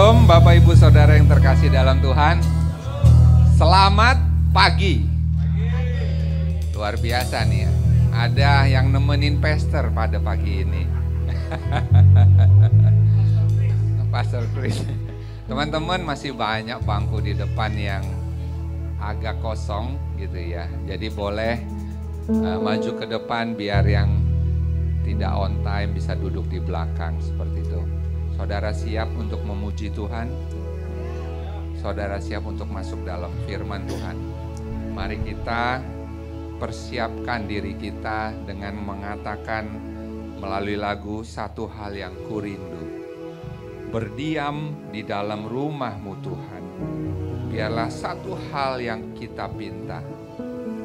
Shalom Bapak Ibu Saudara yang terkasih dalam Tuhan. Selamat pagi. Luar biasa nih ya. Ada yang nemenin pastor pada pagi ini. Pastor Chris. Teman-teman, masih banyak bangku di depan yang agak kosong gitu ya. Jadi boleh maju ke depan biar yang tidak on time bisa duduk di belakang seperti itu. Saudara siap untuk memuji Tuhan? Saudara siap untuk masuk dalam firman Tuhan? Mari kita persiapkan diri kita dengan mengatakan melalui lagu satu hal yang kurindu. Berdiam di dalam rumah-Mu Tuhan. Biarlah satu hal yang kita pinta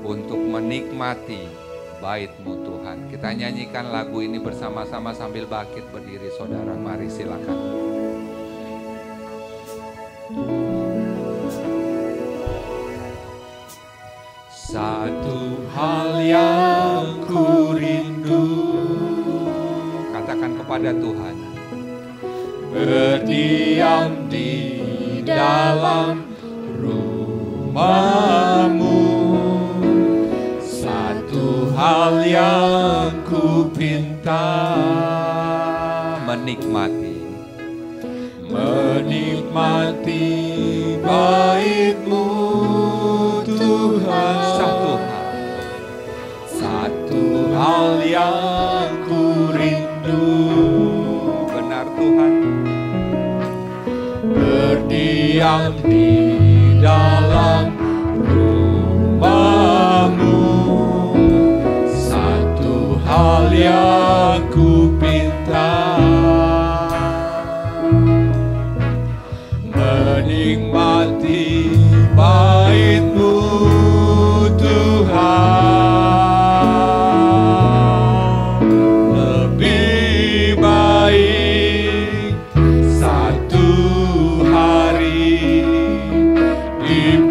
untuk menikmati bait-Mu Tuhan. Kita nyanyikan lagu ini bersama-sama sambil bangkit berdiri saudara. Mari silakan. Satu hal yang ku rindu, katakan kepada Tuhan. Berdiam di dalam rumah-Mu. Hal yang ku pinta, menikmati bait-Mu Tuhan. Satu hal yang ku rindu, benar Tuhan. Berdiam di dalam rumah-Mu. Hal yang ku pinta, menikmati bait-Mu Tuhan. Lebih baik satu hari di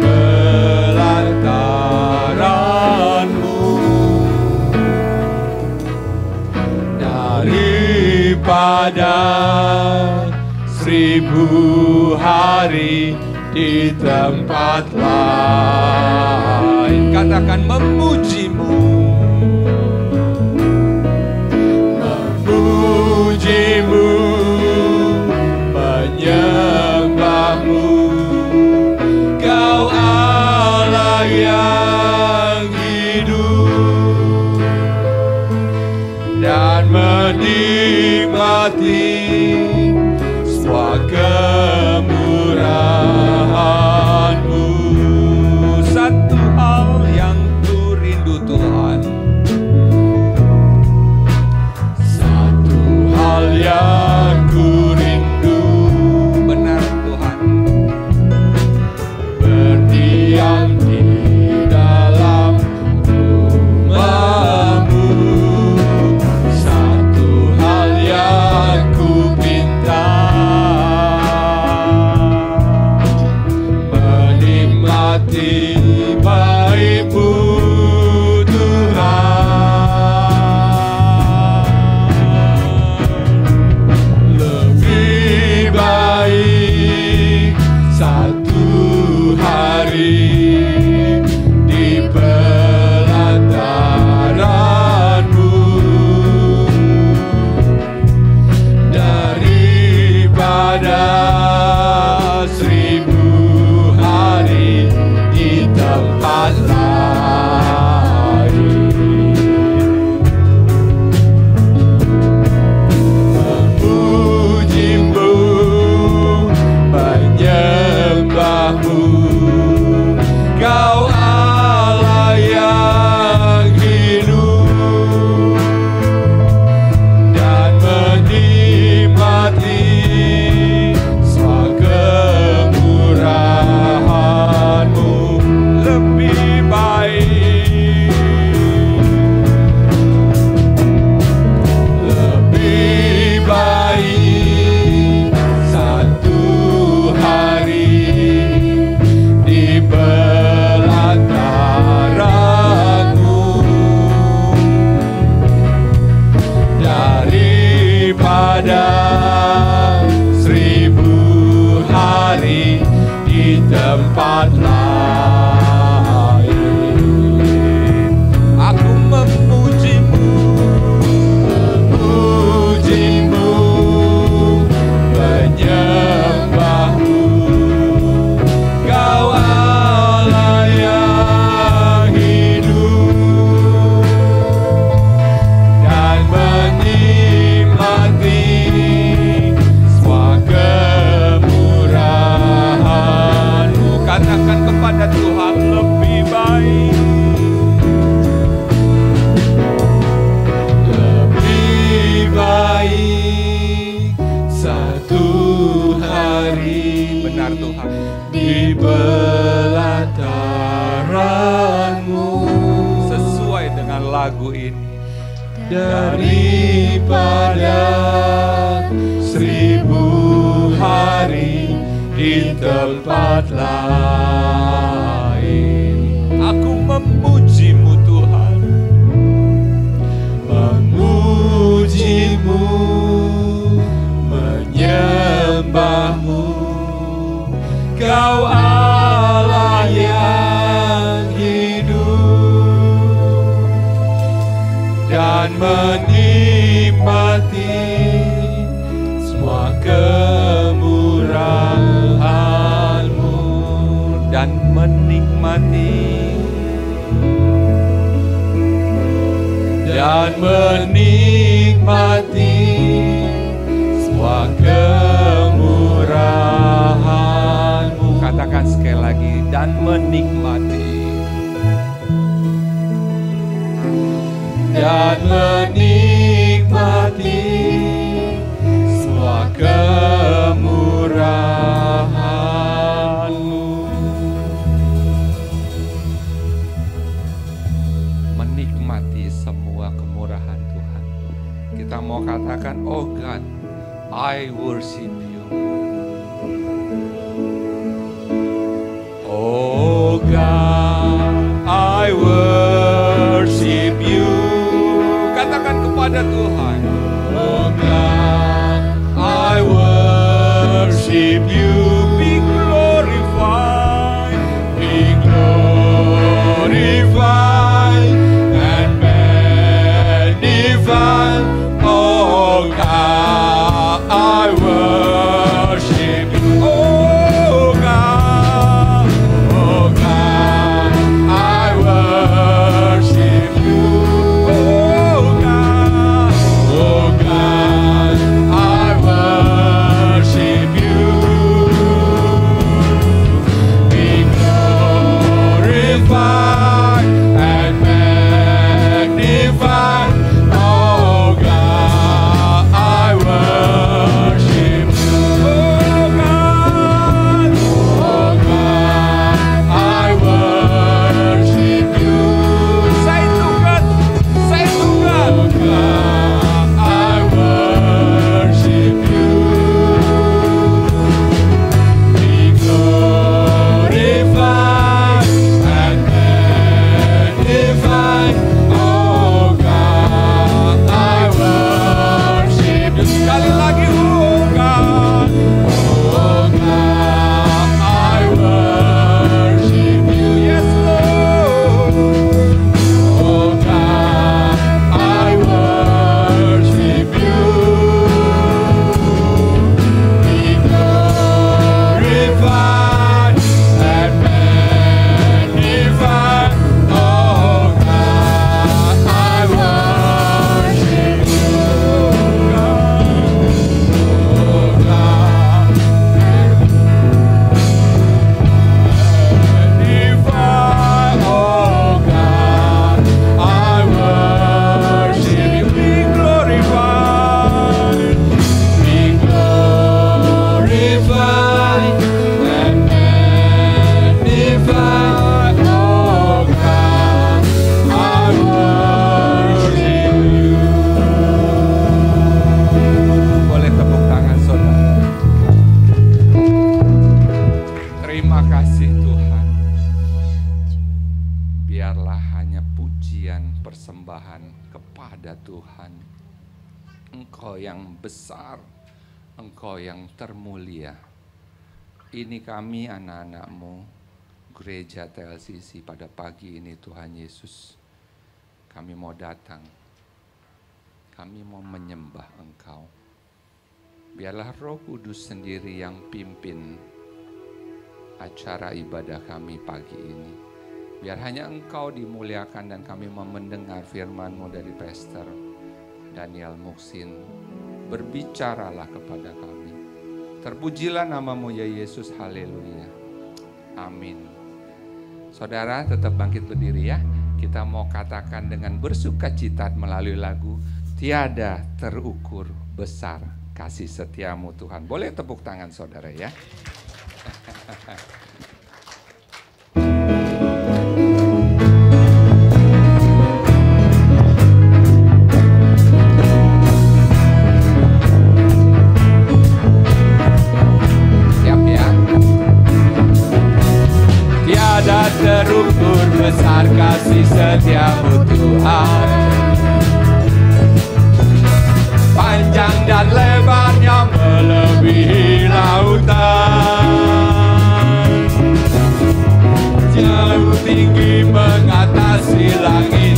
pada 1000 hari di tempat lain. Katakan memuji-Mu, memuji-Mu, menyembah-Mu. Kau Allah yang hidup dan menikmati semua kemurahan-Mu. Satu hal yang ku rindu Tuhan, satu hal yang ku rindu, benar Tuhan. Berdiam di dalam rumah-Mu. Bait-Mu Tuhan. Lebih baik satu hari di pelataran-Mu daripada 1000 hari di tempat lain. Memuji-Mu, menyembah-Mu. Kau Allah yang hidup dan menikmati semua kemurahan-Mu. Lebih baik, lebih baik satu hari di pelataran-Mu daripada 1000 tempat lain. Aku memujimu, memujimu, menyembahmu, Kau Allah yang hidup, dan menikmati semua kemurahan-Mu. katakan kepada Tuhan, Lebih baik, lebih baik satu hari benar Tuhan, di pelataran-Mu sesuai dengan lagu ini. daripada 1000 hari di tempat lain. Aku memujimu Tuhan, Memujimu, menyembahmu, Kau Allah yang hidup, dan menikmati semua kemurahan-Mu, dan menikmati semua kemurahan-Mu. Katakan sekali lagi, dan menikmati semua kemurahan-Mu. menikmati semua kemurahan Tuhan. Kita mau katakan, oh God, I worship you. Oh God, I worship you. Katakan kepada Tuhan, Oh God, I worship you. be glorified, Be glorified and magnified. Oh God, I worship you. Oh God, I worship you. Oh God, I worship you. Be glorified and magnified. Oh God, I worship you. Oh God, I worship you. say to God, say to God, Oh God, I worship you. Be glorified and magnified. Oh God, I worship you. sekali lagi, oh God, Oh God, I worship you. yes Lord, Oh God, I worship you. Be glorified and magnified. Oh God, I worship you. Oh God, magnify. Oh God, I worship you. Be glorified. Be glorified and magnified. Oh God, I worship you. boleh tepuk tangan saudara. Terima kasih Tuhan. Biarlah hanya pujian persembahan kepada Tuhan. Engkau yang besar, Engkau yang termulia. Ini kami anak-anak-Mu, gereja TLCC pada pagi ini Tuhan Yesus. Kami mau datang, kami mau menyembah Engkau. Biarlah Roh Kudus sendiri yang pimpin acara ibadah kami pagi ini. Biar hanya Engkau dimuliakan dan kami mau mendengar firman-Mu dari Pastor Daniel Muksin. Berbicaralah kepada kami. Terpujilah nama-Mu ya Yesus, haleluya. Amin. Saudara tetap bangkit berdiri ya. Kita mau katakan dengan bersukacita melalui lagu, tiada terukur besar kasih setiamu Tuhan. Boleh tepuk tangan saudara ya. Terukur besar kasih setiamu Tuhan, panjang dan lebarnya melebihi lautan, jauh tinggi mengatasi langit,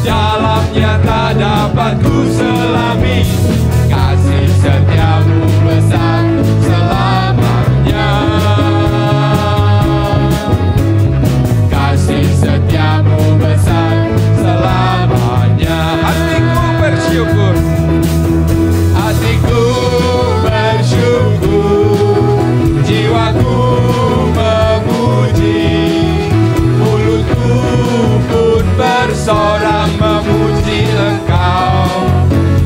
dalamnya tak dapat ku selami, kasih setiamu besar selamanya. Setiamu besar selamanya. Hatiku bersyukur, hatiku bersyukur, jiwaku memuji, mulutku pun bersorak memuji Engkau,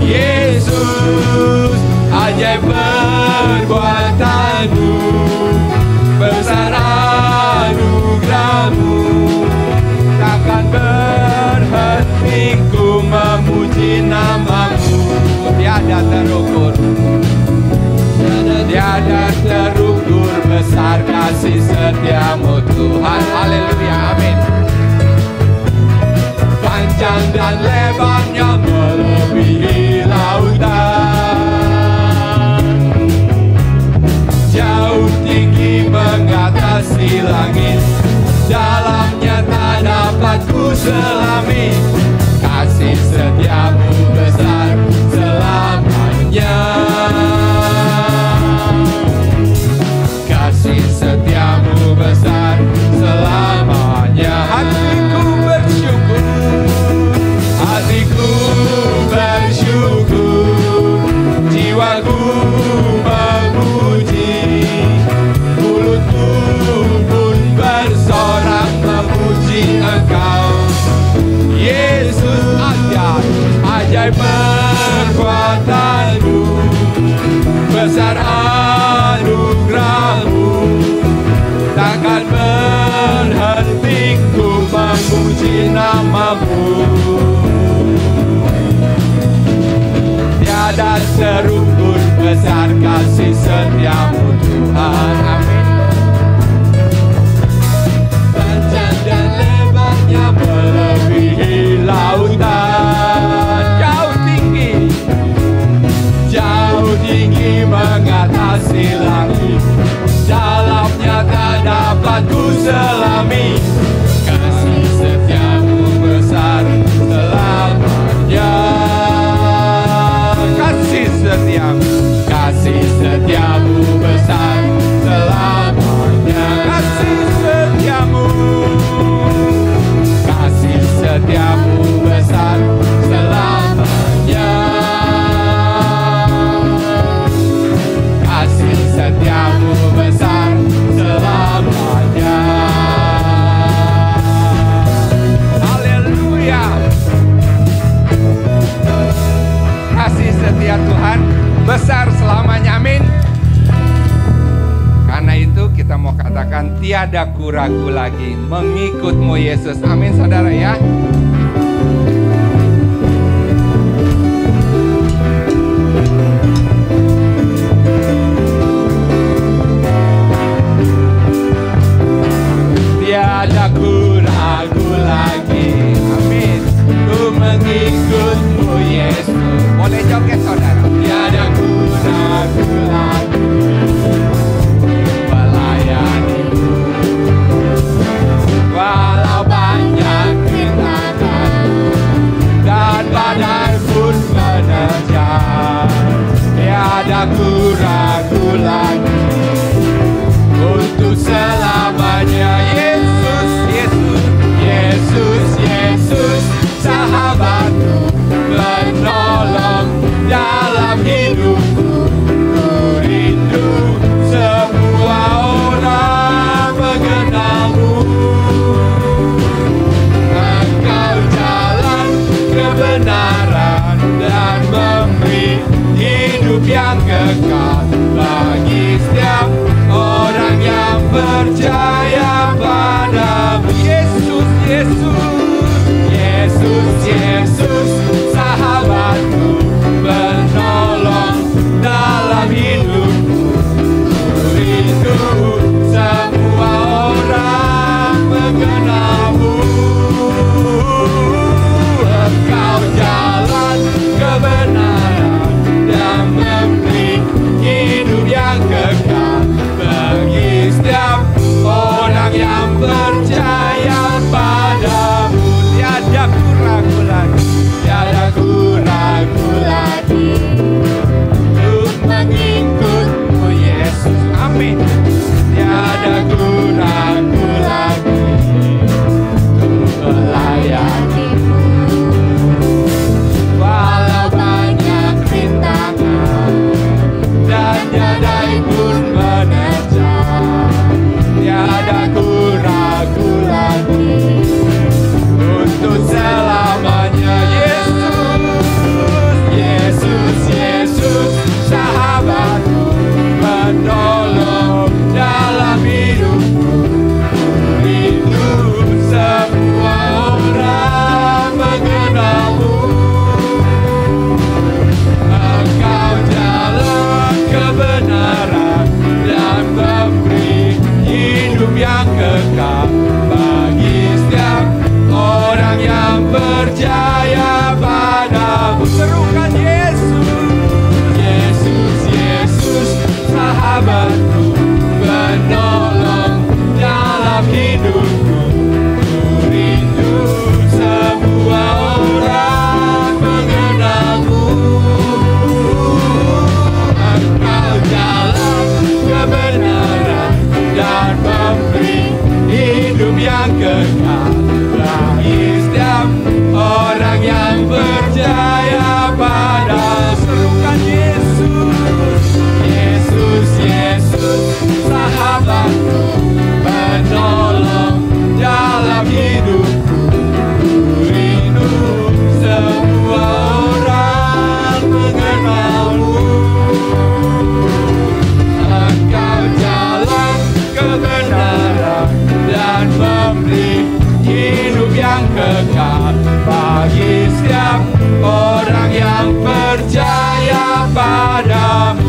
Yesus. Ajaib perbuatan-Mu, besar anugerah-Mu, takkan berhenti ku memuji nama-Mu. Tiada terukur, tiada terukur besar kasih setiamu Tuhan. Haleluya, amin. Panjang dan lebarnya melebihi lautan, jauh tinggi mengatasi langit, dalamnya tak dapat ku selami, kasih setiamu besar selamanya, kasih setiamu besar selamanya. Hatiku bersyukur, hatiku bersyukur, jiwaku memuji, mulutku pun bersorak memuji Engkau, Yesus. Ajaib perbuatan-Mu, besar anugerah-Mu, takkan berhenti ku memuji nama-Mu. Tiada terukur besar kasih setiamu Tuhan. Amin. Panjang dan lebarnya melebihi lautan, jauh tinggi mengatasi langit, dalamnya tak dapat ku selami, kasih setiamu besar selamanya, kasih setiamu besar selamanya, kasih setiamu besar selamanya, kasih setiamu besar selamanya. Haleluya. Kasih setia Tuhan besar selamanya, amin. Karena itu kita mau katakan tiada ku ragu lagi mengikut-Mu Yesus, amin saudara ya. Tiada ku ragu lagi, amin, ku mengikut-Mu Yesus. Boleh joget saudara. Tiada ku ragu lagi tiadaku ragu lagi untuk selamanya. Yesus, Yesus, Yesus, Yesus, sahabatku, penolong dalam hidupku. Ku rindu semua orang mengenalmu. Engkau jalan kebenaran dan memberi hidup yang kekal bagi setiap orang yang percaya padamu. Yesus, Yesus, Yesus, Yesus, sahabatku, penolong dalam hidupku. Ku rindu semua orang mengenalmu. Engkau jalan kebenaran dan memberi hidup yang kekal bagi setiap orang yang percaya padamu. Tiada ku ragu lagi, tiada ku ragu lagi untuk mengikutmu Yesus. Amin. Tiada ku ragu lagi untuk melayanimu. Walau banyak rintangan dan badai pun menerjang, tiada ku ragu lagi untuk selamanya. Yesus, Yesus, Yesus, sahabatku, penolong dalam hidupku. Rindu semua orang mengenalmu. Engkau jalan kebenaran dan memberi hidup yang kekal bagi setiap orang yang percaya padamu. Serukan Yesus, Yesus, Yesus, sahabatku, penolong dalam hidupku. Ku rindu semua orang mengenalmu. Engkau jalan kebenaran dan memberi hidup yang kekal bagi setiap orang yang percaya pada. Serukan Yesus, Yesus, Yesus, sahabatku, penolong dalam hidupku. Ku rindu semua orang mengenalmu. Engkau jalan kebenaran dan memberi hidup yang kekal bagi setiap orang yang percaya padamu.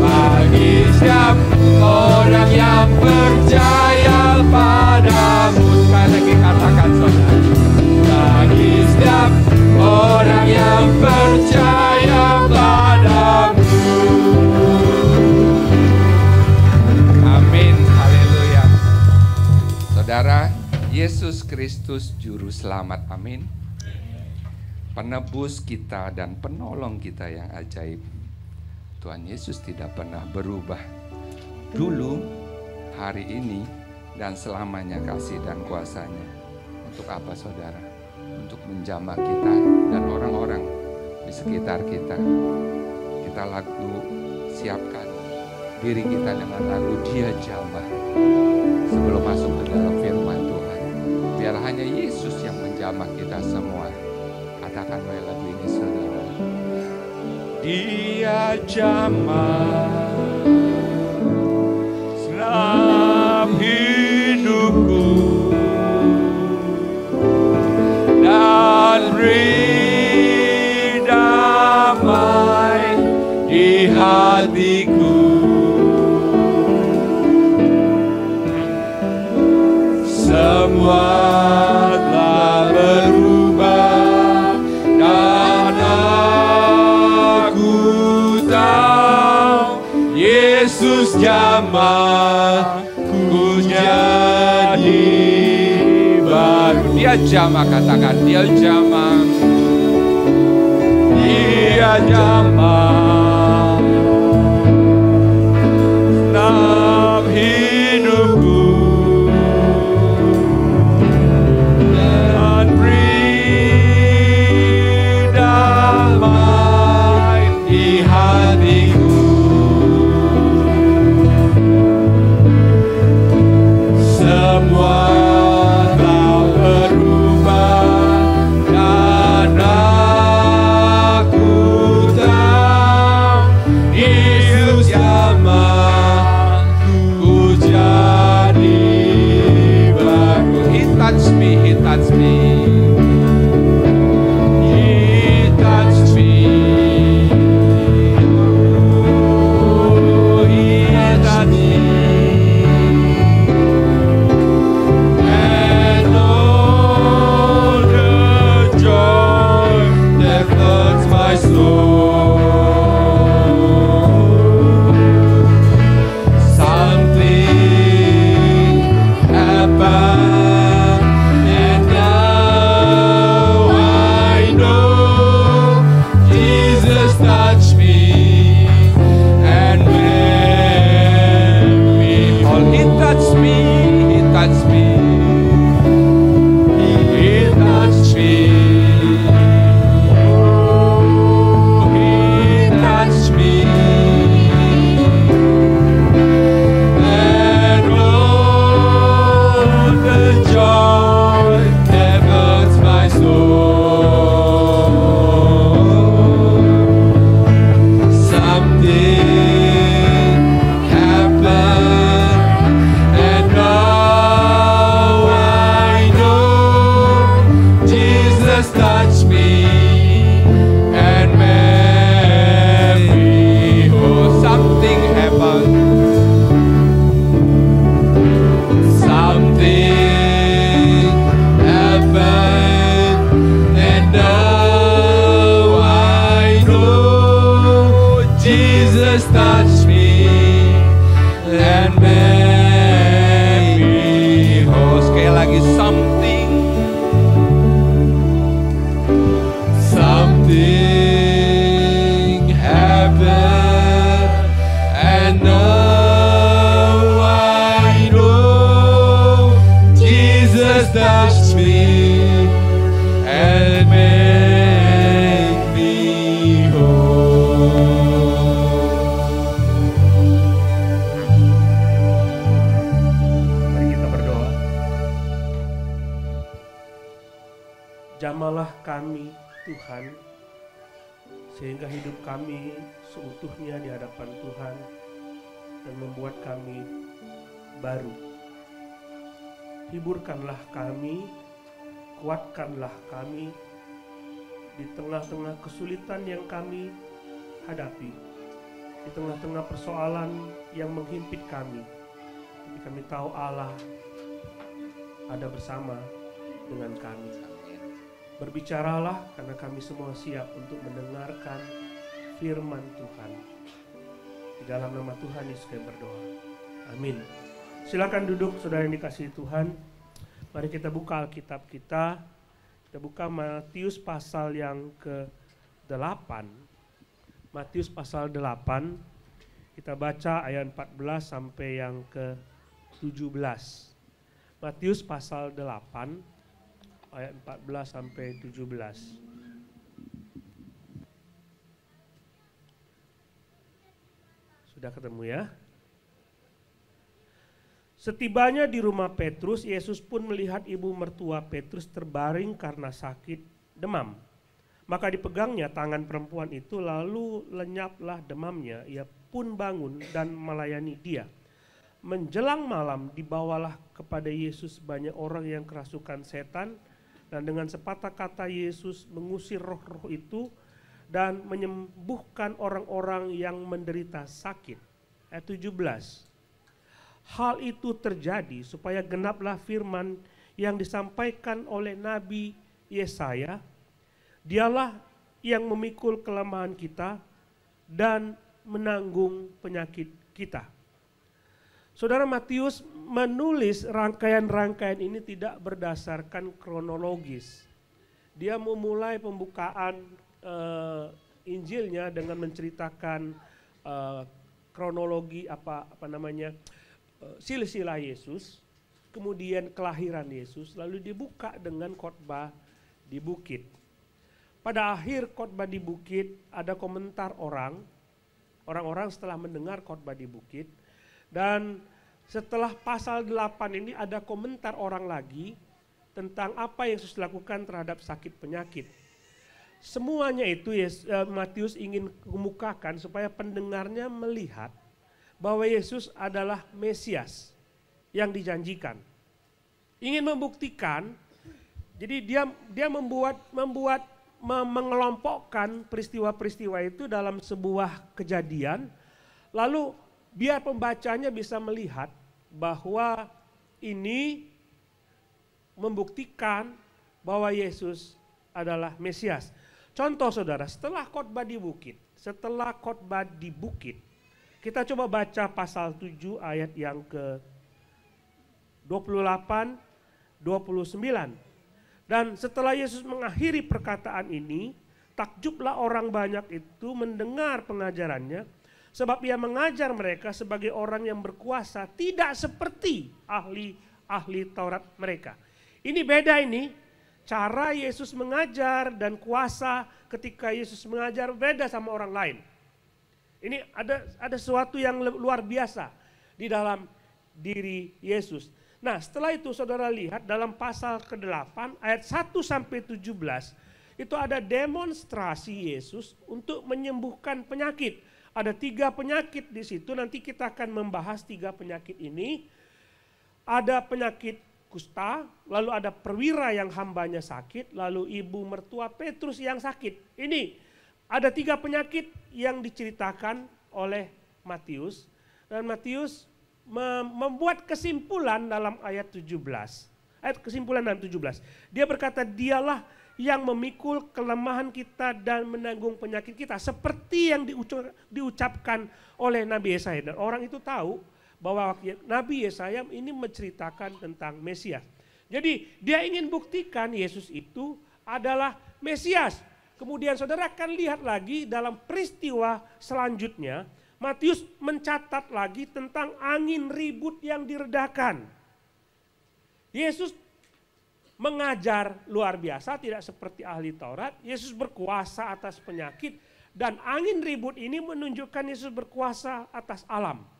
Bagi setiap orang yang percaya padamu. Sekali lagi katakan saudara, bagi setiap orang yang percaya padamu. Amin, haleluya. Saudara, Yesus Kristus Juru Selamat, amin. Penebus kita dan penolong kita yang ajaib. Tuhan Yesus tidak pernah berubah. Dulu, hari ini, dan selamanya kasih dan kuasanya. Untuk apa saudara? Untuk menjamah kita dan orang-orang di sekitar kita. Kita lagu, siapkan diri kita dengan lagu Dia Jamah. Sebelum masuk ke dalam firman Tuhan, biar hanya Yesus yang menjamah kita semua. Katakan baik lagu ini saudara. Dia jamah dalam hidupku dan beri damai di hatiku. Semua telah berubah dan aku tahu Yesus jamah ku jadi baru. Dia jamah, katakan dia jamah. Dia jamah dalam hidupku dan beri damai di hatiku. Semua telah berubah dan aku tahu Yesus jamah ku jadi baru. He touched me, He touched me. He touched me. Oh, He touched me. And all the joy that floods my soul. Something happened, and now I know Jesus touched me and made me whole. He touched me, He touched me. He touched me. Oh, He touched me. And all the joy that floods my soul. Something happened, and now I know Jesus touched me and made me whole. Something happened. Something happened, and now I know Jesus touched me and made me whole. Sekali lagi, something happened, and now I know Jesus touched me and made me whole. Mari kita berdoa. Jamalah kami, Tuhan, sehingga hidup kami seutuhnya di hadapan Tuhan dan membuat kami baru. Hiburkanlah kami, kuatkanlah kami di tengah-tengah kesulitan yang kami hadapi, di tengah-tengah persoalan yang menghimpit kami. Tapi kami tahu Allah ada bersama dengan kami. Berbicaralah, karena kami semua siap untuk mendengarkan firman Tuhan. Di dalam nama Tuhan Yesus kami berdoa. Amin. Silakan duduk, saudara yang dikasihi Tuhan. Mari kita buka Alkitab kita. Kita buka Matius pasal yang ke-8. Matius pasal 8. Kita baca ayat 14 sampai yang ke-17. Matius pasal 8. Ayat 14 sampai 17. Sudah ketemu ya? Setibanya di rumah Petrus, Yesus pun melihat ibu mertua Petrus terbaring karena sakit demam. Maka dipegangnya tangan perempuan itu, lalu lenyaplah demamnya. Ia pun bangun dan melayani dia. Menjelang malam dibawalah kepada Yesus banyak orang yang kerasukan setan, dan dengan sepatah kata Yesus mengusir roh-roh itu dan menyembuhkan orang-orang yang menderita sakit. Ayat 17. Hal itu terjadi supaya genaplah firman yang disampaikan oleh Nabi Yesaya. Dialah yang memikul kelemahan kita dan menanggung penyakit kita. Saudara, Matius menulis rangkaian-rangkaian ini tidak berdasarkan kronologis. Dia memulai pembukaan Injilnya dengan menceritakan kronologi silsilah Yesus, kemudian kelahiran Yesus, lalu dibuka dengan khotbah di bukit. Pada akhir khotbah di bukit ada komentar orang-orang setelah mendengar khotbah di bukit, dan setelah pasal 8 ini ada komentar orang lagi tentang apa yang Yesus lakukan terhadap sakit penyakit. Semuanya itu Matius ingin kemukakan supaya pendengarnya melihat bahwa Yesus adalah Mesias yang dijanjikan. Ingin membuktikan, jadi dia mengelompokkan peristiwa-peristiwa itu dalam sebuah kejadian, lalu biar pembacanya bisa melihat bahwa ini membuktikan bahwa Yesus adalah Mesias. Contoh saudara, setelah khotbah di bukit, kita coba baca pasal 7 ayat yang ke 28, 29. Dan setelah Yesus mengakhiri perkataan ini, takjublah orang banyak itu mendengar pengajarannya, sebab ia mengajar mereka sebagai orang yang berkuasa, tidak seperti ahli Taurat mereka. Ini beda ini. Cara Yesus mengajar dan kuasa ketika Yesus mengajar beda sama orang lain. Ini ada sesuatu yang luar biasa di dalam diri Yesus. Nah, setelah itu saudara lihat dalam pasal ke-8 ayat 1 sampai 17 itu ada demonstrasi Yesus untuk menyembuhkan penyakit. Ada 3 penyakit di situ, nanti kita akan membahas 3 penyakit ini. Ada penyakit kusta, lalu ada perwira yang hambanya sakit, lalu ibu mertua Petrus yang sakit. Ini ada 3 penyakit yang diceritakan oleh Matius, dan Matius membuat kesimpulan dalam ayat 17. Dia berkata, dialah yang memikul kelemahan kita dan menanggung penyakit kita, seperti yang diucapkan oleh Nabi Yesaya. Dan orang itu tahu bahwa Nabi Yesaya ini menceritakan tentang Mesias. Jadi dia ingin buktikan Yesus itu adalah Mesias. Kemudian saudara akan lihat lagi dalam peristiwa selanjutnya, Matius mencatat lagi tentang angin ribut yang diredakan. Yesus mengajar luar biasa, tidak seperti ahli Taurat. Yesus berkuasa atas penyakit, dan angin ribut ini menunjukkan Yesus berkuasa atas alam.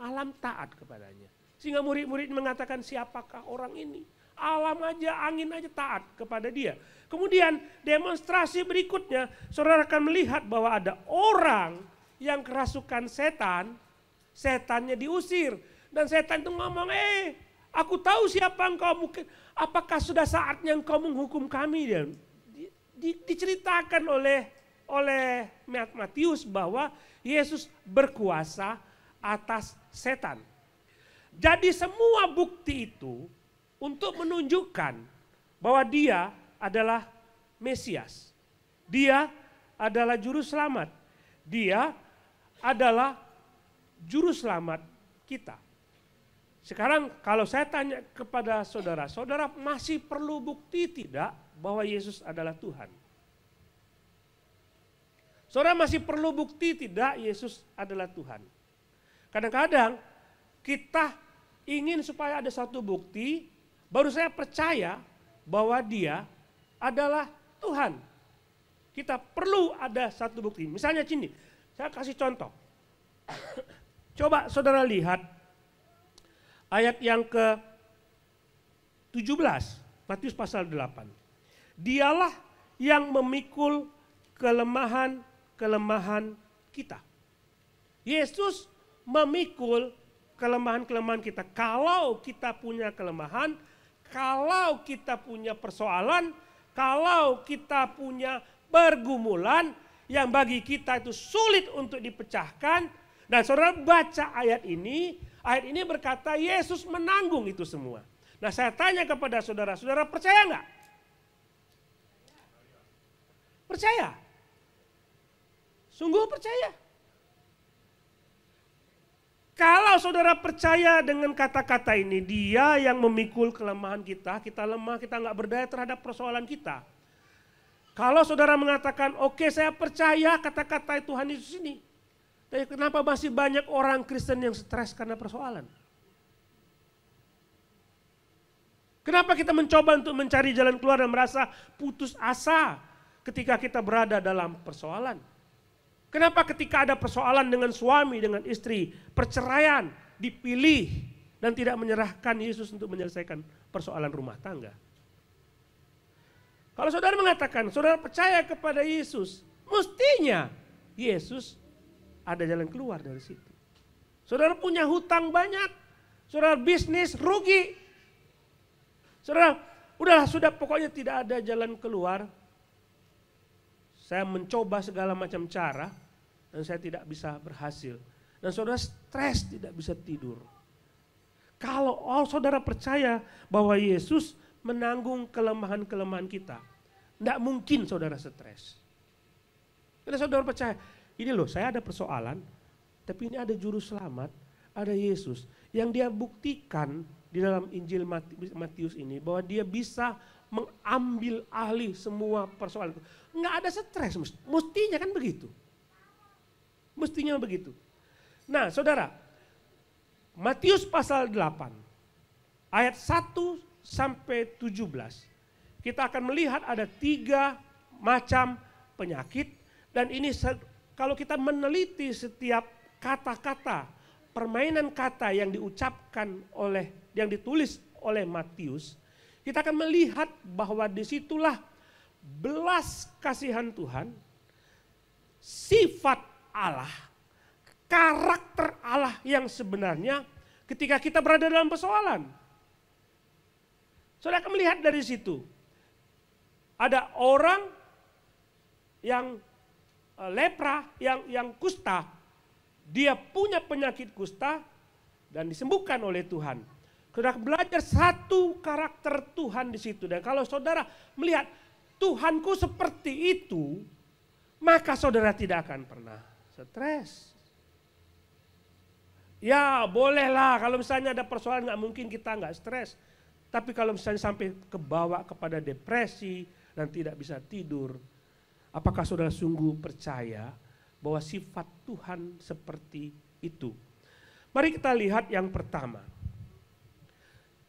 Alam taat kepadanya. Sehingga murid-murid mengatakan, siapakah orang ini? Alam aja, angin aja taat kepada dia. Kemudian demonstrasi berikutnya, saudara akan melihat bahwa ada orang yang kerasukan setan, setannya diusir. Dan setan itu ngomong, aku tahu siapa engkau, mungkin apakah sudah saatnya engkau menghukum kami? Diceritakan oleh Matius bahwa Yesus berkuasa atas setan. Jadi semua bukti itu untuk menunjukkan bahwa dia adalah Mesias. Dia adalah juru selamat. Dia adalah juru selamat kita. Sekarang kalau saya tanya kepada saudara, saudara masih perlu bukti tidak bahwa Yesus adalah Tuhan? Saudara masih perlu bukti tidak Yesus adalah Tuhan? Kadang-kadang kita ingin supaya ada satu bukti, baru saya percaya bahwa dia adalah Tuhan. Kita perlu ada satu bukti. Misalnya sini, saya kasih contoh. Coba saudara lihat ayat yang ke-17, Matius pasal 8. Dialah yang memikul kelemahan-kelemahan kita. Yesus memikul kelemahan-kelemahan kita. Kalau kita punya kelemahan, kalau kita punya persoalan, kalau kita punya pergumulan yang bagi kita itu sulit untuk dipecahkan, dan saudara baca ayat ini berkata Yesus menanggung itu semua. Nah, saya tanya kepada saudara, saudara percaya enggak? Percaya? Sungguh percaya? Kalau saudara percaya dengan kata-kata ini, dia yang memikul kelemahan kita, kita lemah, kita nggak berdaya terhadap persoalan kita. Kalau saudara mengatakan, oke, saya percaya kata-kata Tuhan Yesus ini. Tapi kenapa masih banyak orang Kristen yang stres karena persoalan? Kenapa kita mencoba untuk mencari jalan keluar dan merasa putus asa ketika kita berada dalam persoalan? Kenapa ketika ada persoalan dengan suami, dengan istri, perceraian, dipilih dan tidak menyerahkan Yesus untuk menyelesaikan persoalan rumah tangga? Kalau saudara mengatakan, saudara percaya kepada Yesus, mestinya Yesus ada jalan keluar dari situ. Saudara punya hutang banyak, saudara bisnis rugi, saudara sudah pokoknya tidak ada jalan keluar. Saya mencoba segala macam cara dan saya tidak bisa berhasil. Dan saudara stres, tidak bisa tidur. Kalau saudara percaya bahwa Yesus menanggung kelemahan-kelemahan kita, tidak mungkin saudara stres. Karena saudara percaya, ini loh saya ada persoalan, tapi ini ada juru selamat, ada Yesus. Yang dia buktikan di dalam Injil Matius ini, bahwa dia bisa mengambil alih semua persoalan itu. Nggak ada stres, mestinya kan begitu. Mestinya begitu. Nah saudara, Matius pasal 8, ayat 1 sampai 17, kita akan melihat ada 3 macam penyakit. Dan ini kalau kita meneliti setiap kata-kata, permainan kata yang diucapkan yang ditulis oleh Matius, kita akan melihat bahwa disitulah belas kasihan Tuhan, sifat Allah, karakter Allah yang sebenarnya ketika kita berada dalam persoalan. Saudara akan melihat dari situ. Ada orang yang lepra, yang kusta, dia punya penyakit kusta dan disembuhkan oleh Tuhan. Saudara belajar satu karakter Tuhan di situ. Dan kalau saudara melihat Tuhanku seperti itu, maka saudara tidak akan pernah stres. Ya bolehlah kalau misalnya ada persoalan nggak mungkin kita nggak stres. Tapi kalau misalnya sampai kebawa kepada depresi dan tidak bisa tidur, apakah saudara sungguh percaya bahwa sifat Tuhan seperti itu? Mari kita lihat yang pertama.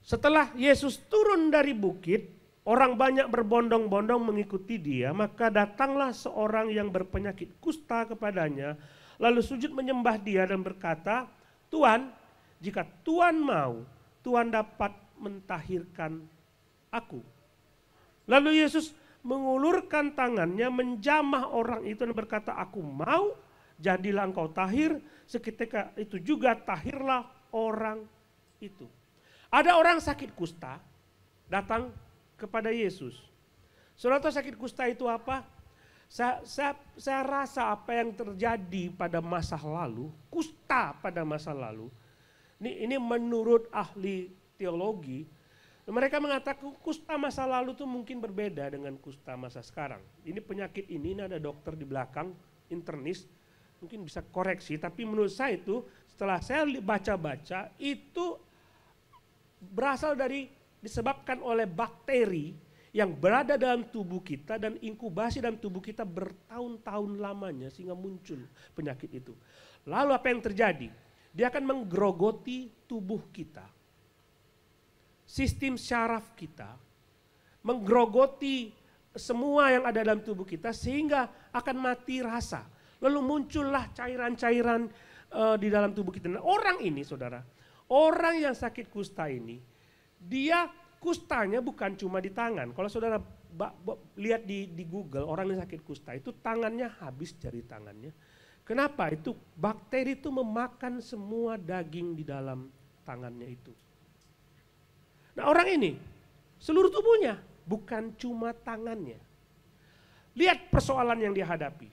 Setelah Yesus turun dari bukit, orang banyak berbondong-bondong mengikuti dia, maka datanglah seorang yang berpenyakit kusta kepadanya, lalu sujud menyembah dia dan berkata, Tuhan, jika Tuhan mau, Tuhan dapat mentahirkan aku. Lalu Yesus mengulurkan tangannya, menjamah orang itu dan berkata, aku mau, jadilah engkau tahir. Seketika itu juga tahirlah orang itu. Ada orang sakit kusta datang kepada Yesus. Saudara tahu sakit kusta itu apa? Saya rasa apa yang terjadi pada masa lalu, kusta pada masa lalu, ini menurut ahli teologi, mereka mengatakan kusta masa lalu itu mungkin berbeda dengan kusta masa sekarang. Ini penyakit ini ada dokter di belakang, internis, mungkin bisa koreksi, tapi menurut saya itu setelah saya baca-baca itu berasal disebabkan oleh bakteri yang berada dalam tubuh kita dan inkubasi dalam tubuh kita bertahun-tahun lamanya sehingga muncul penyakit itu. Lalu apa yang terjadi? Dia akan menggerogoti tubuh kita, sistem syaraf kita, menggerogoti semua yang ada dalam tubuh kita sehingga akan mati rasa. Lalu muncullah cairan-cairan di dalam tubuh kita. Nah, orang ini saudara, orang yang sakit kusta ini, dia kustanya bukan cuma di tangan. Kalau saudara lihat di Google, orang yang sakit kusta itu tangannya habis jari tangannya. Kenapa? Itu bakteri itu memakan semua daging di dalam tangannya itu. Nah orang ini seluruh tubuhnya, bukan cuma tangannya. Lihat persoalan yang dia hadapi.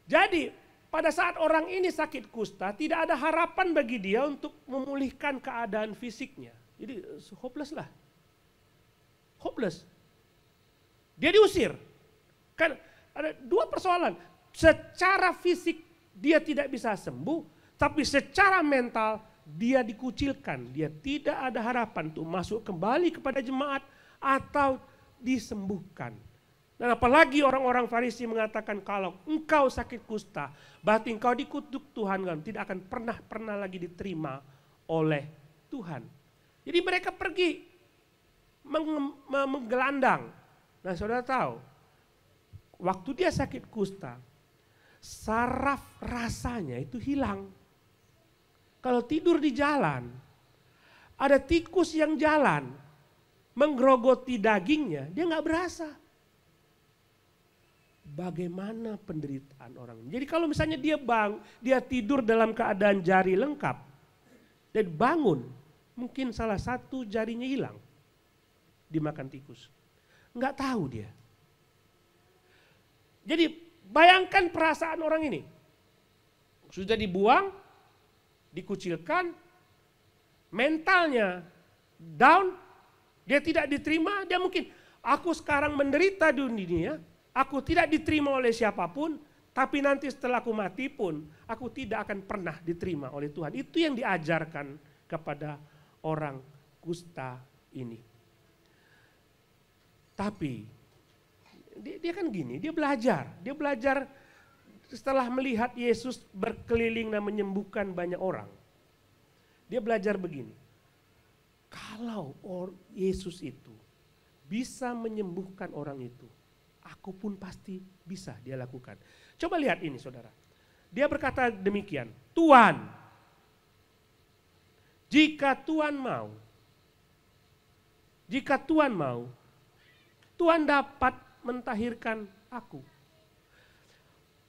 Jadi pada saat orang ini sakit kusta, tidak ada harapan bagi dia untuk memulihkan keadaan fisiknya. Jadi hopeless lah. Hopeless. Dia diusir. Kan ada dua persoalan. Secara fisik dia tidak bisa sembuh, tapi secara mental dia dikucilkan. Dia tidak ada harapan untuk masuk kembali kepada jemaat atau disembuhkan. Dan apalagi orang-orang Farisi mengatakan kalau engkau sakit kusta, berarti engkau dikutuk Tuhan kan, tidak akan pernah lagi diterima oleh Tuhan. Jadi mereka pergi menggelandang. Nah saudara tahu, waktu dia sakit kusta, saraf rasanya itu hilang. Kalau tidur di jalan, ada tikus yang jalan, menggerogoti dagingnya, dia nggak berasa. Bagaimana penderitaan orang. Jadi kalau misalnya dia tidur dalam keadaan jari lengkap, dan bangun, mungkin salah satu jarinya hilang, dimakan tikus. Nggak tahu dia. Jadi bayangkan perasaan orang ini. Sudah dibuang, dikucilkan, mentalnya down, dia tidak diterima, dia mungkin, aku sekarang menderita di dunia, aku tidak diterima oleh siapapun, tapi nanti setelah aku mati pun, aku tidak akan pernah diterima oleh Tuhan. Itu yang diajarkan kepada orang kusta ini. Tapi, dia kan gini, dia belajar setelah melihat Yesus berkeliling dan menyembuhkan banyak orang. Dia belajar begini, kalau Yesus itu bisa menyembuhkan orang itu, aku pun pasti bisa dia lakukan. Coba lihat ini saudara. Dia berkata demikian, Tuhan, jika Tuhan mau, Tuhan dapat mentahirkan aku.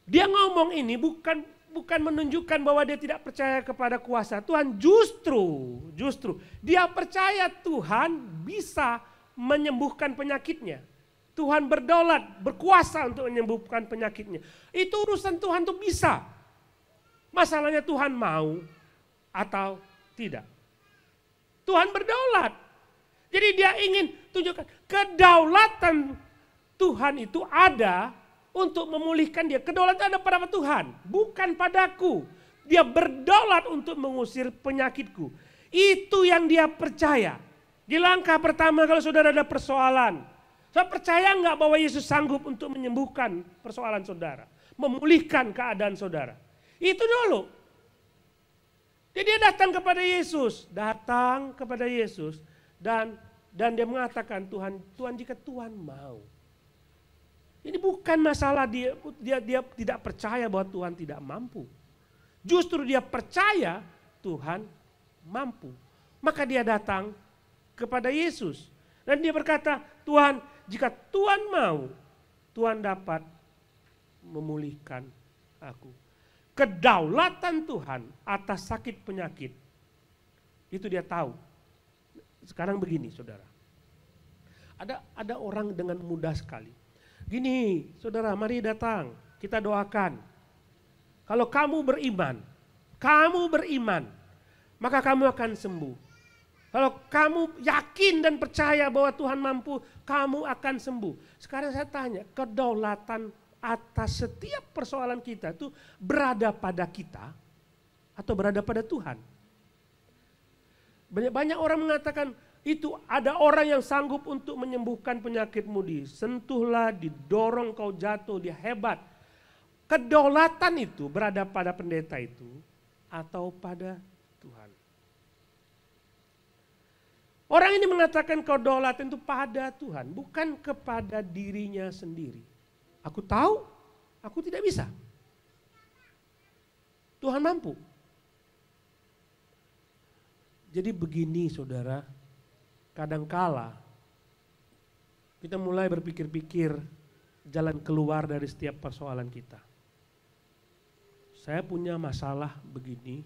Dia ngomong ini bukan menunjukkan bahwa dia tidak percaya kepada kuasa Tuhan. Justru dia percaya Tuhan bisa menyembuhkan penyakitnya. Tuhan berdaulat, berkuasa untuk menyembuhkan penyakitnya. Itu urusan Tuhan tuh bisa. Masalahnya Tuhan mau atau tidak. Tuhan berdaulat. Jadi dia ingin tunjukkan kedaulatan Tuhan itu ada untuk memulihkan dia. Kedaulatan ada pada Tuhan, bukan padaku. Dia berdaulat untuk mengusir penyakitku. Itu yang dia percaya. Di langkah pertama kalau saudara ada persoalan, saudara percaya enggak bahwa Yesus sanggup untuk menyembuhkan persoalan saudara, memulihkan keadaan saudara? Itu dulu. Jadi dia datang kepada Yesus, dan dia mengatakan, Tuhan jika Tuhan mau. Ini bukan masalah dia tidak percaya bahwa Tuhan tidak mampu. Justru dia percaya Tuhan mampu. Maka dia datang kepada Yesus. Dan dia berkata, Tuhan, jika Tuhan mau, Tuhan dapat memulihkan aku. Kedaulatan Tuhan atas sakit penyakit, itu dia tahu. Sekarang begini saudara, ada orang dengan mudah sekali. Gini saudara, mari datang, kita doakan. Kalau kamu beriman, maka kamu akan sembuh. Kalau kamu yakin dan percaya bahwa Tuhan mampu, kamu akan sembuh. Sekarang saya tanya, kedaulatan atas setiap persoalan kita itu berada pada kita atau berada pada Tuhan? Banyak orang mengatakan itu ada orang yang sanggup untuk menyembuhkan penyakitmu, disentuhlah, didorong kau jatuh, dia hebat. Kedaulatan itu berada pada pendeta itu atau pada Tuhan? Orang ini mengatakan kedaulatan itu pada Tuhan, bukan kepada dirinya sendiri. Aku tahu, aku tidak bisa. Tuhan mampu. Jadi begini saudara, kadangkala kita mulai berpikir-pikir jalan keluar dari setiap persoalan kita. Saya punya masalah begini,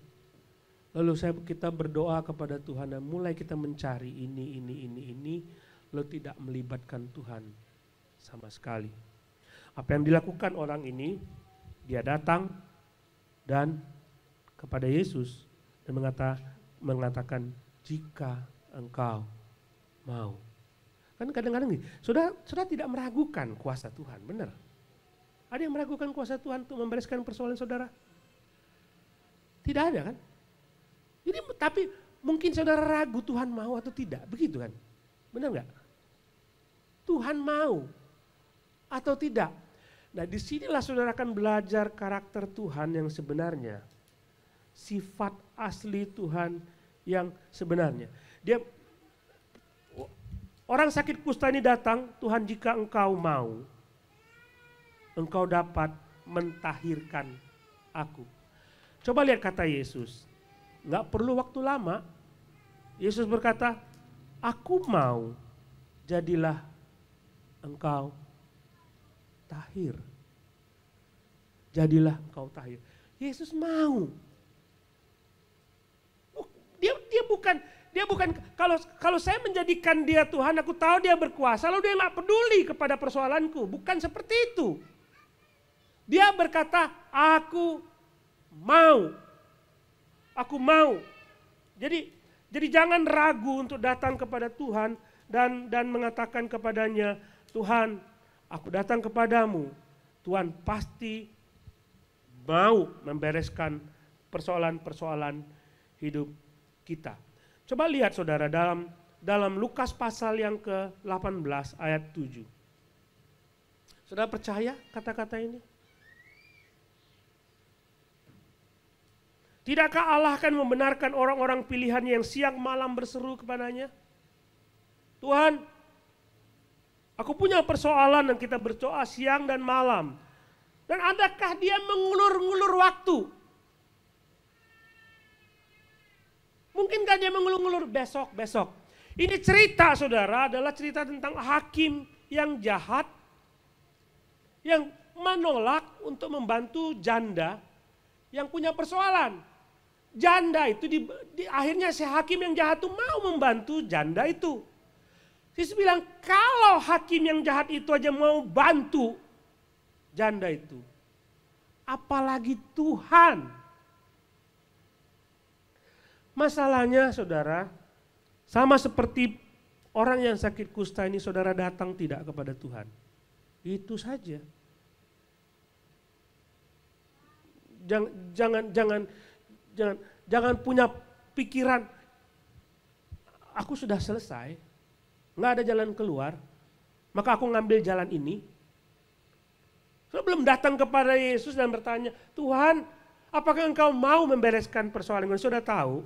lalu kita berdoa kepada Tuhan dan mulai kita mencari ini, lalu tidak melibatkan Tuhan sama sekali. Apa yang dilakukan orang ini, dia datang dan kepada Yesus dan mengatakan jika engkau mau. Kan kadang-kadang nih, saudara tidak meragukan kuasa Tuhan, benar? Ada yang meragukan kuasa Tuhan untuk membereskan persoalan saudara? Tidak ada kan? Jadi tapi mungkin saudara ragu Tuhan mau atau tidak, begitu kan? Benar nggak? Tuhan mau. atau tidak. Nah, disinilah saudara akan belajar karakter Tuhan yang sebenarnya. Sifat asli Tuhan yang sebenarnya. Orang sakit kusta ini datang, Tuhan jika engkau mau, engkau dapat mentahirkan aku. Coba lihat kata Yesus, nggak perlu waktu lama. Yesus berkata, aku mau, jadilah engkau tahir. Jadilah engkau tahir. Yesus mau. Dia bukan kalau saya menjadikan dia Tuhan, aku tahu dia berkuasa, lalu dia nggak peduli kepada persoalanku. Bukan seperti itu. Dia berkata, aku mau. Aku mau. Jadi jangan ragu untuk datang kepada Tuhan dan mengatakan kepadanya, Tuhan, aku datang kepadamu. Tuhan pasti mau membereskan persoalan-persoalan hidup kita. Coba lihat saudara dalam Lukas pasal yang ke-18 ayat 7. Saudara percaya kata-kata ini? Tidakkah Allah akan membenarkan orang-orang pilihan yang siang malam berseru kepadanya? Tuhan, aku punya persoalan dan kita berdoa siang dan malam. Dan adakah dia mengulur-ngulur waktu? Mungkinkah dia mengulur-ngulur besok? Ini cerita saudara adalah cerita tentang hakim yang jahat. Yang menolak untuk membantu janda yang punya persoalan. Janda itu akhirnya si hakim yang jahat itu mau membantu janda itu. Yesus bilang kalau hakim yang jahat itu aja mau bantu janda itu, apalagi Tuhan. Masalahnya saudara, sama seperti orang yang sakit kusta ini, saudara datang tidak kepada Tuhan. Itu saja. Jangan punya pikiran, aku sudah selesai, nggak ada jalan keluar, maka aku ngambil jalan ini. Sebelum datang kepada Yesus dan bertanya, Tuhan, apakah engkau mau membereskan persoalan ini? Sudah tahu,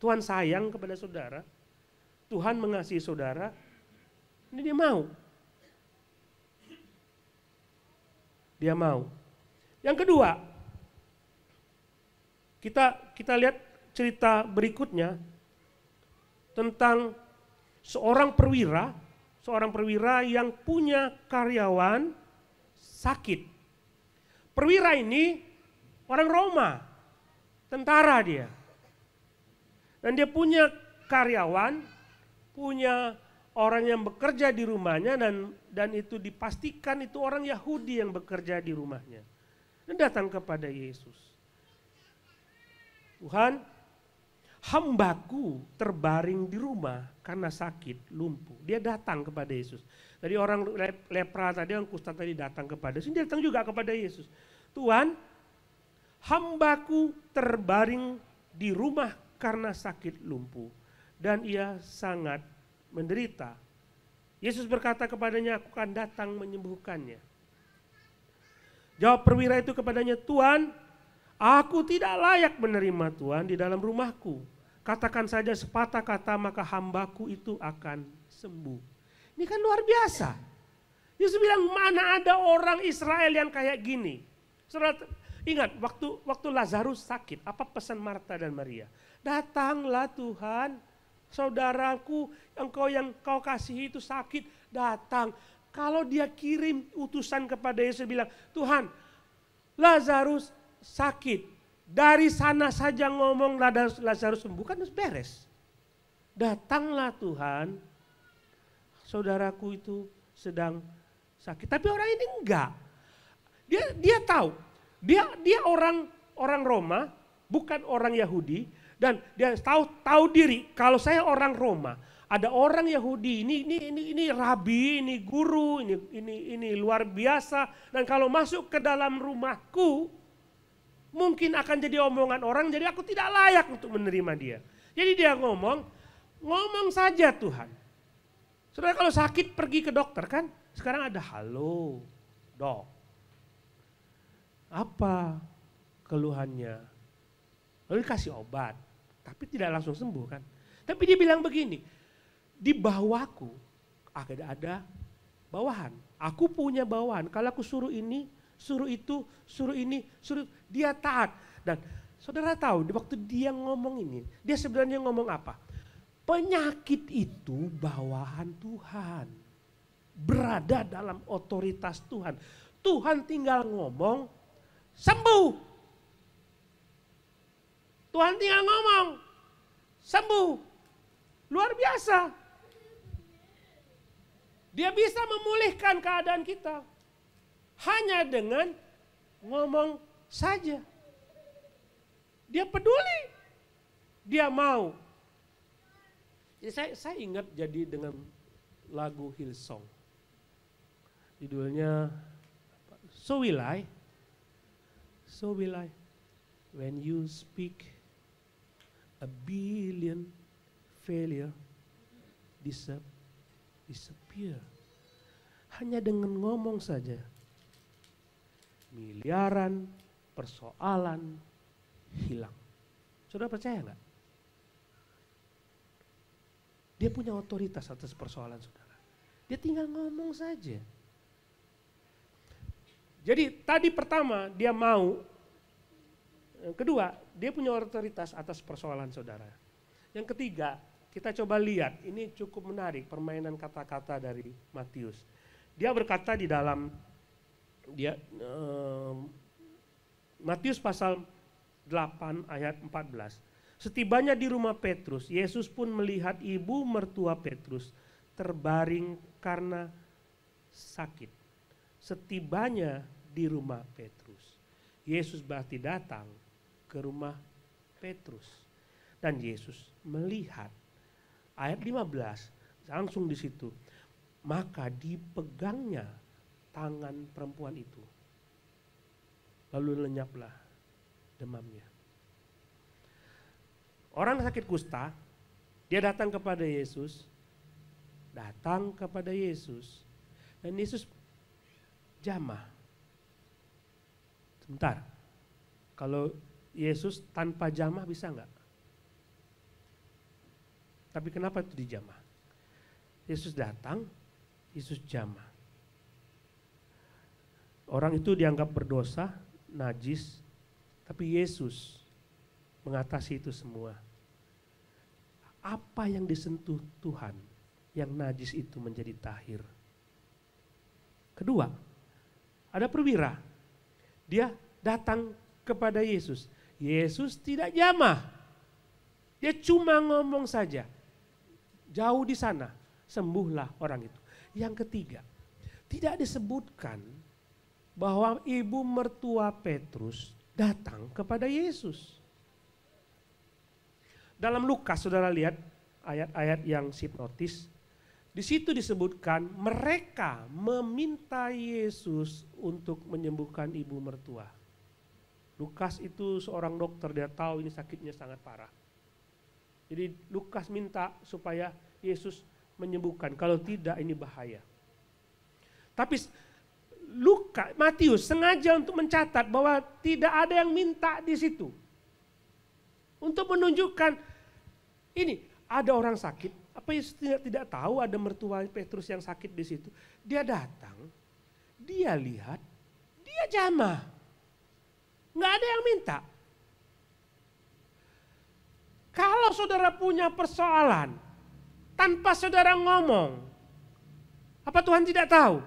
Tuhan sayang kepada saudara, Tuhan mengasihi saudara, ini dia mau. Dia mau. Yang kedua, kita lihat cerita berikutnya tentang seorang perwira yang punya karyawan sakit. Perwira ini orang Roma, tentara dia. Dan dia punya karyawan, punya orang yang bekerja di rumahnya dan itu dipastikan itu orang Yahudi yang bekerja di rumahnya. Dan datang kepada Yesus. Tuhan, hambaku terbaring di rumah karena sakit, lumpuh. Dia datang kepada Yesus. Tadi orang lepra tadi, orang kusta tadi datang kepada Yesus. Dia datang juga kepada Yesus. Tuhan, hambaku terbaring di rumah karena sakit lumpuh. Dan ia sangat menderita. Yesus berkata kepadanya, aku akan datang menyembuhkannya. Jawab perwira itu kepadanya, Tuhan, aku tidak layak menerima Tuhan di dalam rumahku. Katakan saja sepatah kata maka hambaku itu akan sembuh. Ini kan luar biasa. Yesus bilang mana ada orang Israel yang kayak gini. Saudara ingat waktu Lazarus sakit, apa pesan Marta dan Maria? Datanglah Tuhan, saudaraku yang kau kasihi itu sakit, datang. Kalau dia kirim utusan kepada Yesus bilang, Tuhan, Lazarus sakit. Dari sana saja ngomong Lazarus sembuh, kan beres. Datanglah Tuhan, saudaraku itu sedang sakit. Tapi orang ini enggak. Dia tahu, dia orang Roma, bukan orang Yahudi, dan dia tahu diri kalau saya orang Roma. Ada orang Yahudi, ini rabi, ini guru, ini luar biasa. Dan kalau masuk ke dalam rumahku, mungkin akan jadi omongan orang, jadi aku tidak layak untuk menerima dia. Jadi dia ngomong saja Tuhan. Saudara kalau sakit pergi ke dokter kan? Sekarang ada halo, dok. Apa keluhannya? Lalu dikasih obat, tapi tidak langsung sembuh kan. Tapi dia bilang begini, di bawahku ada bawahan. Aku punya bawahan, kalau aku suruh ini, suruh itu, suruh ini, suruh, dia taat. Dan saudara tahu, di waktu dia ngomong ini, dia sebenarnya ngomong apa? Penyakit itu bawahan Tuhan. Berada dalam otoritas Tuhan. Tuhan tinggal ngomong, sembuh. Tuhan tinggal ngomong, sembuh. Luar biasa. Dia bisa memulihkan keadaan kita. Hanya dengan ngomong saja. Dia peduli. Dia mau. Jadi saya ingat jadi dengan lagu Hillsong. Judulnya So Will I. So will I. When you speak, a billion failure disappear. Hanya dengan ngomong saja, miliaran persoalan hilang. Saudara percaya nggak? Dia punya otoritas atas persoalan saudara. Dia tinggal ngomong saja. Jadi tadi pertama dia mau, kedua dia punya otoritas atas persoalan saudara. Yang ketiga kita coba lihat, ini cukup menarik permainan kata-kata dari Matius. Dia berkata di dalam Matius pasal 8 ayat 14. Setibanya di rumah Petrus, Yesus pun melihat ibu mertua Petrus terbaring karena sakit. Setibanya di rumah Petrus, Yesus berarti datang ke rumah Petrus. Dan Yesus melihat, ayat 15, langsung di situ. Maka dipegangnya tangan perempuan itu. Lalu lenyaplah demamnya. Orang sakit kusta, dia datang kepada Yesus. Dan Yesus jamah. Sebentar, kalau Yesus tanpa jamah bisa enggak? Tapi kenapa itu dijamah? Yesus datang, Yesus jamah. Orang itu dianggap berdosa, najis, tapi Yesus mengatasi itu semua. Apa yang disentuh Tuhan, yang najis itu menjadi tahir. Kedua, ada perwira. Dia datang kepada Yesus. Yesus tidak jamah. Dia cuma ngomong saja. Jauh di sana, sembuhlah orang itu. Yang ketiga, tidak disebutkan bahwa ibu mertua Petrus datang kepada Yesus. Dalam Lukas, saudara lihat ayat-ayat yang hipnotis. Di situ disebutkan mereka meminta Yesus untuk menyembuhkan ibu mertua. Lukas itu seorang dokter, dia tahu ini sakitnya sangat parah. Jadi Lukas minta supaya Yesus menyembuhkan, kalau tidak ini bahaya. Tapi Matius sengaja untuk mencatat bahwa tidak ada yang minta di situ. Untuk menunjukkan ini ada orang sakit. Apa Yesus tidak tahu ada mertua Petrus yang sakit di situ? Dia datang, dia lihat, dia jamah. Nggak ada yang minta. Kalau saudara punya persoalan, tanpa saudara ngomong, apa Tuhan tidak tahu?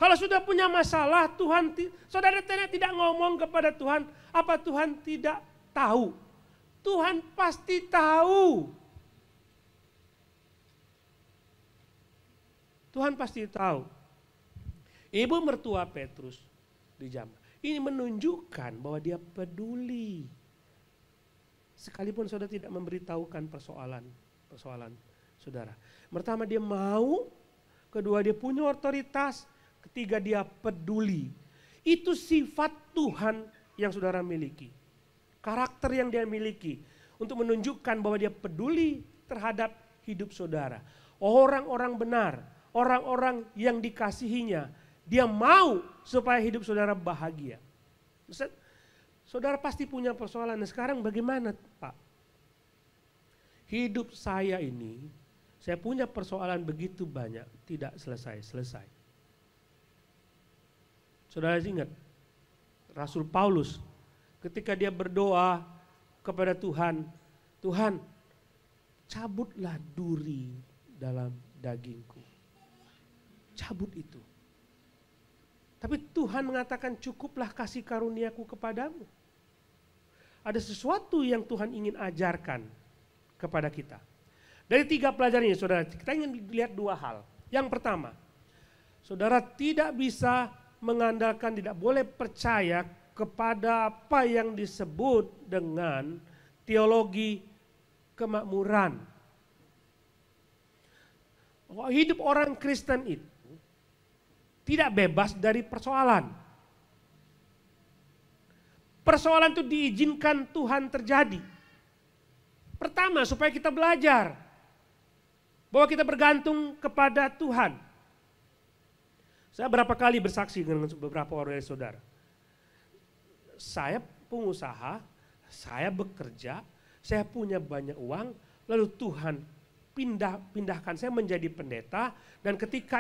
Kalau sudah punya masalah, saudara tidak ngomong kepada Tuhan, apa Tuhan tidak tahu? Tuhan pasti tahu. Tuhan pasti tahu. Ibu mertua Petrus dijamah. Ini menunjukkan bahwa dia peduli. Sekalipun saudara tidak memberitahukan persoalan saudara. Pertama dia mau, kedua dia punya otoritas, ketiga dia peduli. Itu sifat Tuhan yang saudara miliki. Karakter yang dia miliki untuk menunjukkan bahwa dia peduli terhadap hidup saudara. Orang-orang benar, orang-orang yang dikasihinya, dia mau supaya hidup saudara bahagia. Saudara pasti punya persoalan. Nah, sekarang bagaimana, Pak? Hidup saya ini, saya punya persoalan begitu banyak, tidak selesai-selesai. Saudara ingat, Rasul Paulus ketika dia berdoa kepada Tuhan, Tuhan, cabutlah duri dalam dagingku. Cabut itu. Tapi Tuhan mengatakan, cukuplah kasih karuniaku kepadamu. Ada sesuatu yang Tuhan ingin ajarkan kepada kita. Dari 3 pelajaran ini, saudara, kita ingin lihat 2 hal. Yang pertama, saudara tidak bisa mengandalkan, tidak boleh percaya kepada apa yang disebut dengan teologi kemakmuran. Hidup orang Kristen itu tidak bebas dari persoalan. Persoalan itu diizinkan Tuhan terjadi. Pertama, supaya kita belajar bahwa kita bergantung kepada Tuhan. Saya berapa kali bersaksi dengan beberapa orang dari saudara. Saya pengusaha, saya bekerja, saya punya banyak uang, lalu Tuhan pindahkan saya menjadi pendeta, dan ketika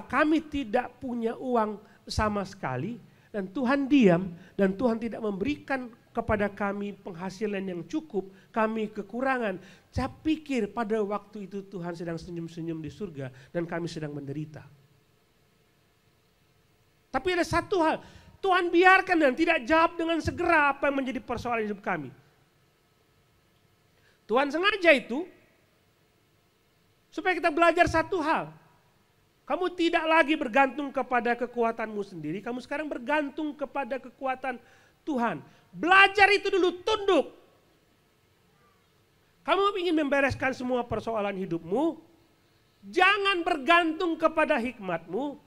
kami tidak punya uang sama sekali, dan Tuhan diam, dan Tuhan tidak memberikan kepada kami penghasilan yang cukup, kami kekurangan. Saya pikir pada waktu itu Tuhan sedang senyum-senyum di surga dan kami sedang menderita. Tapi ada satu hal, Tuhan biarkan dan tidak jawab dengan segera apa yang menjadi persoalan hidup kami. Tuhan sengaja itu supaya kita belajar satu hal. Kamu tidak lagi bergantung kepada kekuatanmu sendiri, kamu sekarang bergantung kepada kekuatan Tuhan. Belajar itu dulu, tunduk. Kamu ingin membereskan semua persoalan hidupmu, jangan bergantung kepada hikmatmu,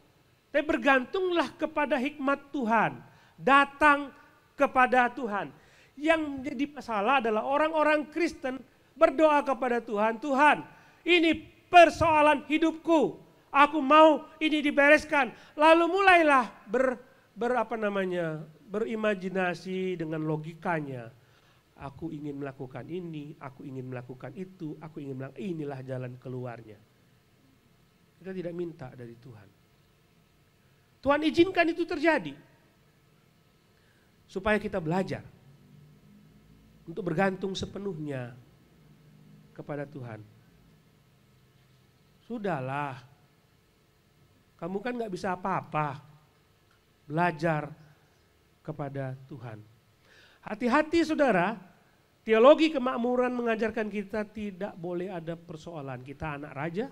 tapi bergantunglah kepada hikmat Tuhan. Datang kepada Tuhan. Yang menjadi masalah adalah orang-orang Kristen berdoa kepada Tuhan, Tuhan, ini persoalan hidupku. Aku mau ini dibereskan. Lalu mulailah berimajinasi dengan logikanya. Aku ingin melakukan ini, aku ingin melakukan itu, aku ingin melakukan, inilah jalan keluarnya. Kita tidak minta dari Tuhan. Tuhan izinkan itu terjadi. Supaya kita belajar untuk bergantung sepenuhnya kepada Tuhan. Sudahlah. Kamu kan gak bisa apa-apa. Belajar kepada Tuhan. Hati-hati saudara, teologi kemakmuran mengajarkan kita tidak boleh ada persoalan. Kita anak raja,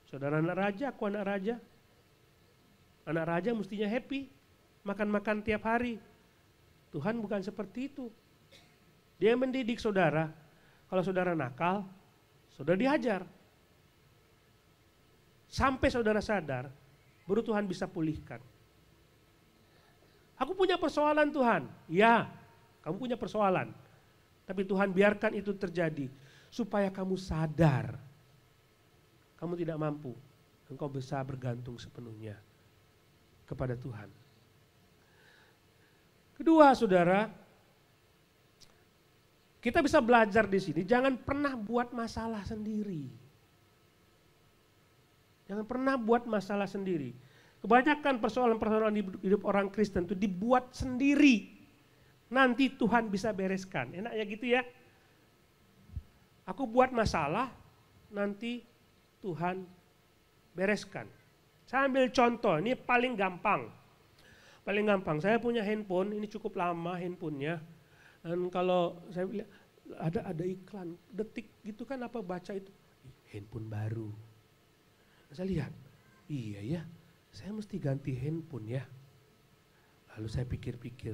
saudara anak raja, aku anak raja. Anak raja mestinya happy, makan-makan tiap hari. Tuhan bukan seperti itu. Dia mendidik saudara, kalau saudara nakal, saudara dihajar. Sampai saudara sadar, baru Tuhan bisa pulihkan. Aku punya persoalan Tuhan. Ya, kamu punya persoalan. Tapi Tuhan biarkan itu terjadi. Supaya kamu sadar. Kamu tidak mampu. Engkau bisa bergantung sepenuhnya kepada Tuhan. Kedua saudara, kita bisa belajar di sini. Jangan pernah buat masalah sendiri. Jangan pernah buat masalah sendiri. Kebanyakan persoalan-persoalan di hidup orang Kristen itu dibuat sendiri. Nanti Tuhan bisa bereskan. Enak ya gitu ya. Aku buat masalah, nanti Tuhan bereskan. Saya ambil contoh, ini paling gampang. Paling gampang, saya punya handphone, ini cukup lama handphonenya. Dan kalau saya lihat ada iklan, detik gitu kan apa baca itu. Handphone baru. Saya lihat, iya ya, saya mesti ganti handphone ya. Lalu saya pikir-pikir,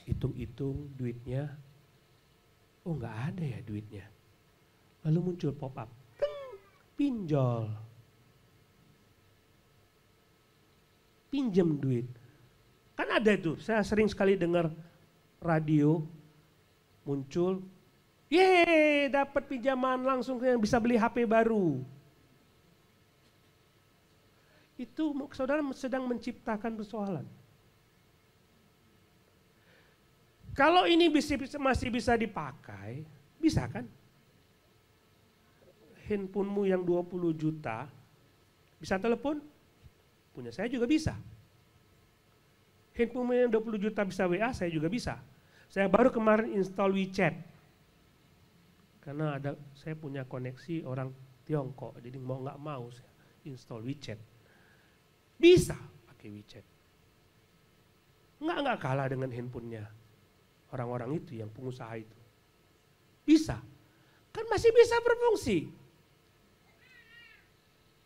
hitung-hitung duitnya, oh nggak ada ya duitnya. Lalu muncul pop-up, pinjol, pinjam duit. Kan ada itu, saya sering sekali dengar radio muncul Yeay, dapat pinjaman langsung yang bisa beli HP baru. Itu saudara sedang menciptakan persoalan. Kalau ini masih bisa dipakai, bisa kan? Handphonemu yang 20 juta, bisa telepon? Punya saya juga bisa. Handphonemu yang 20 juta bisa WA, saya juga bisa. Saya baru kemarin install WeChat. Karena saya punya koneksi orang Tiongkok, jadi mau nggak mau saya install WeChat. Bisa pakai WeChat. Nggak kalah dengan handphonenya orang-orang itu yang pengusaha itu. Bisa. Kan masih bisa berfungsi.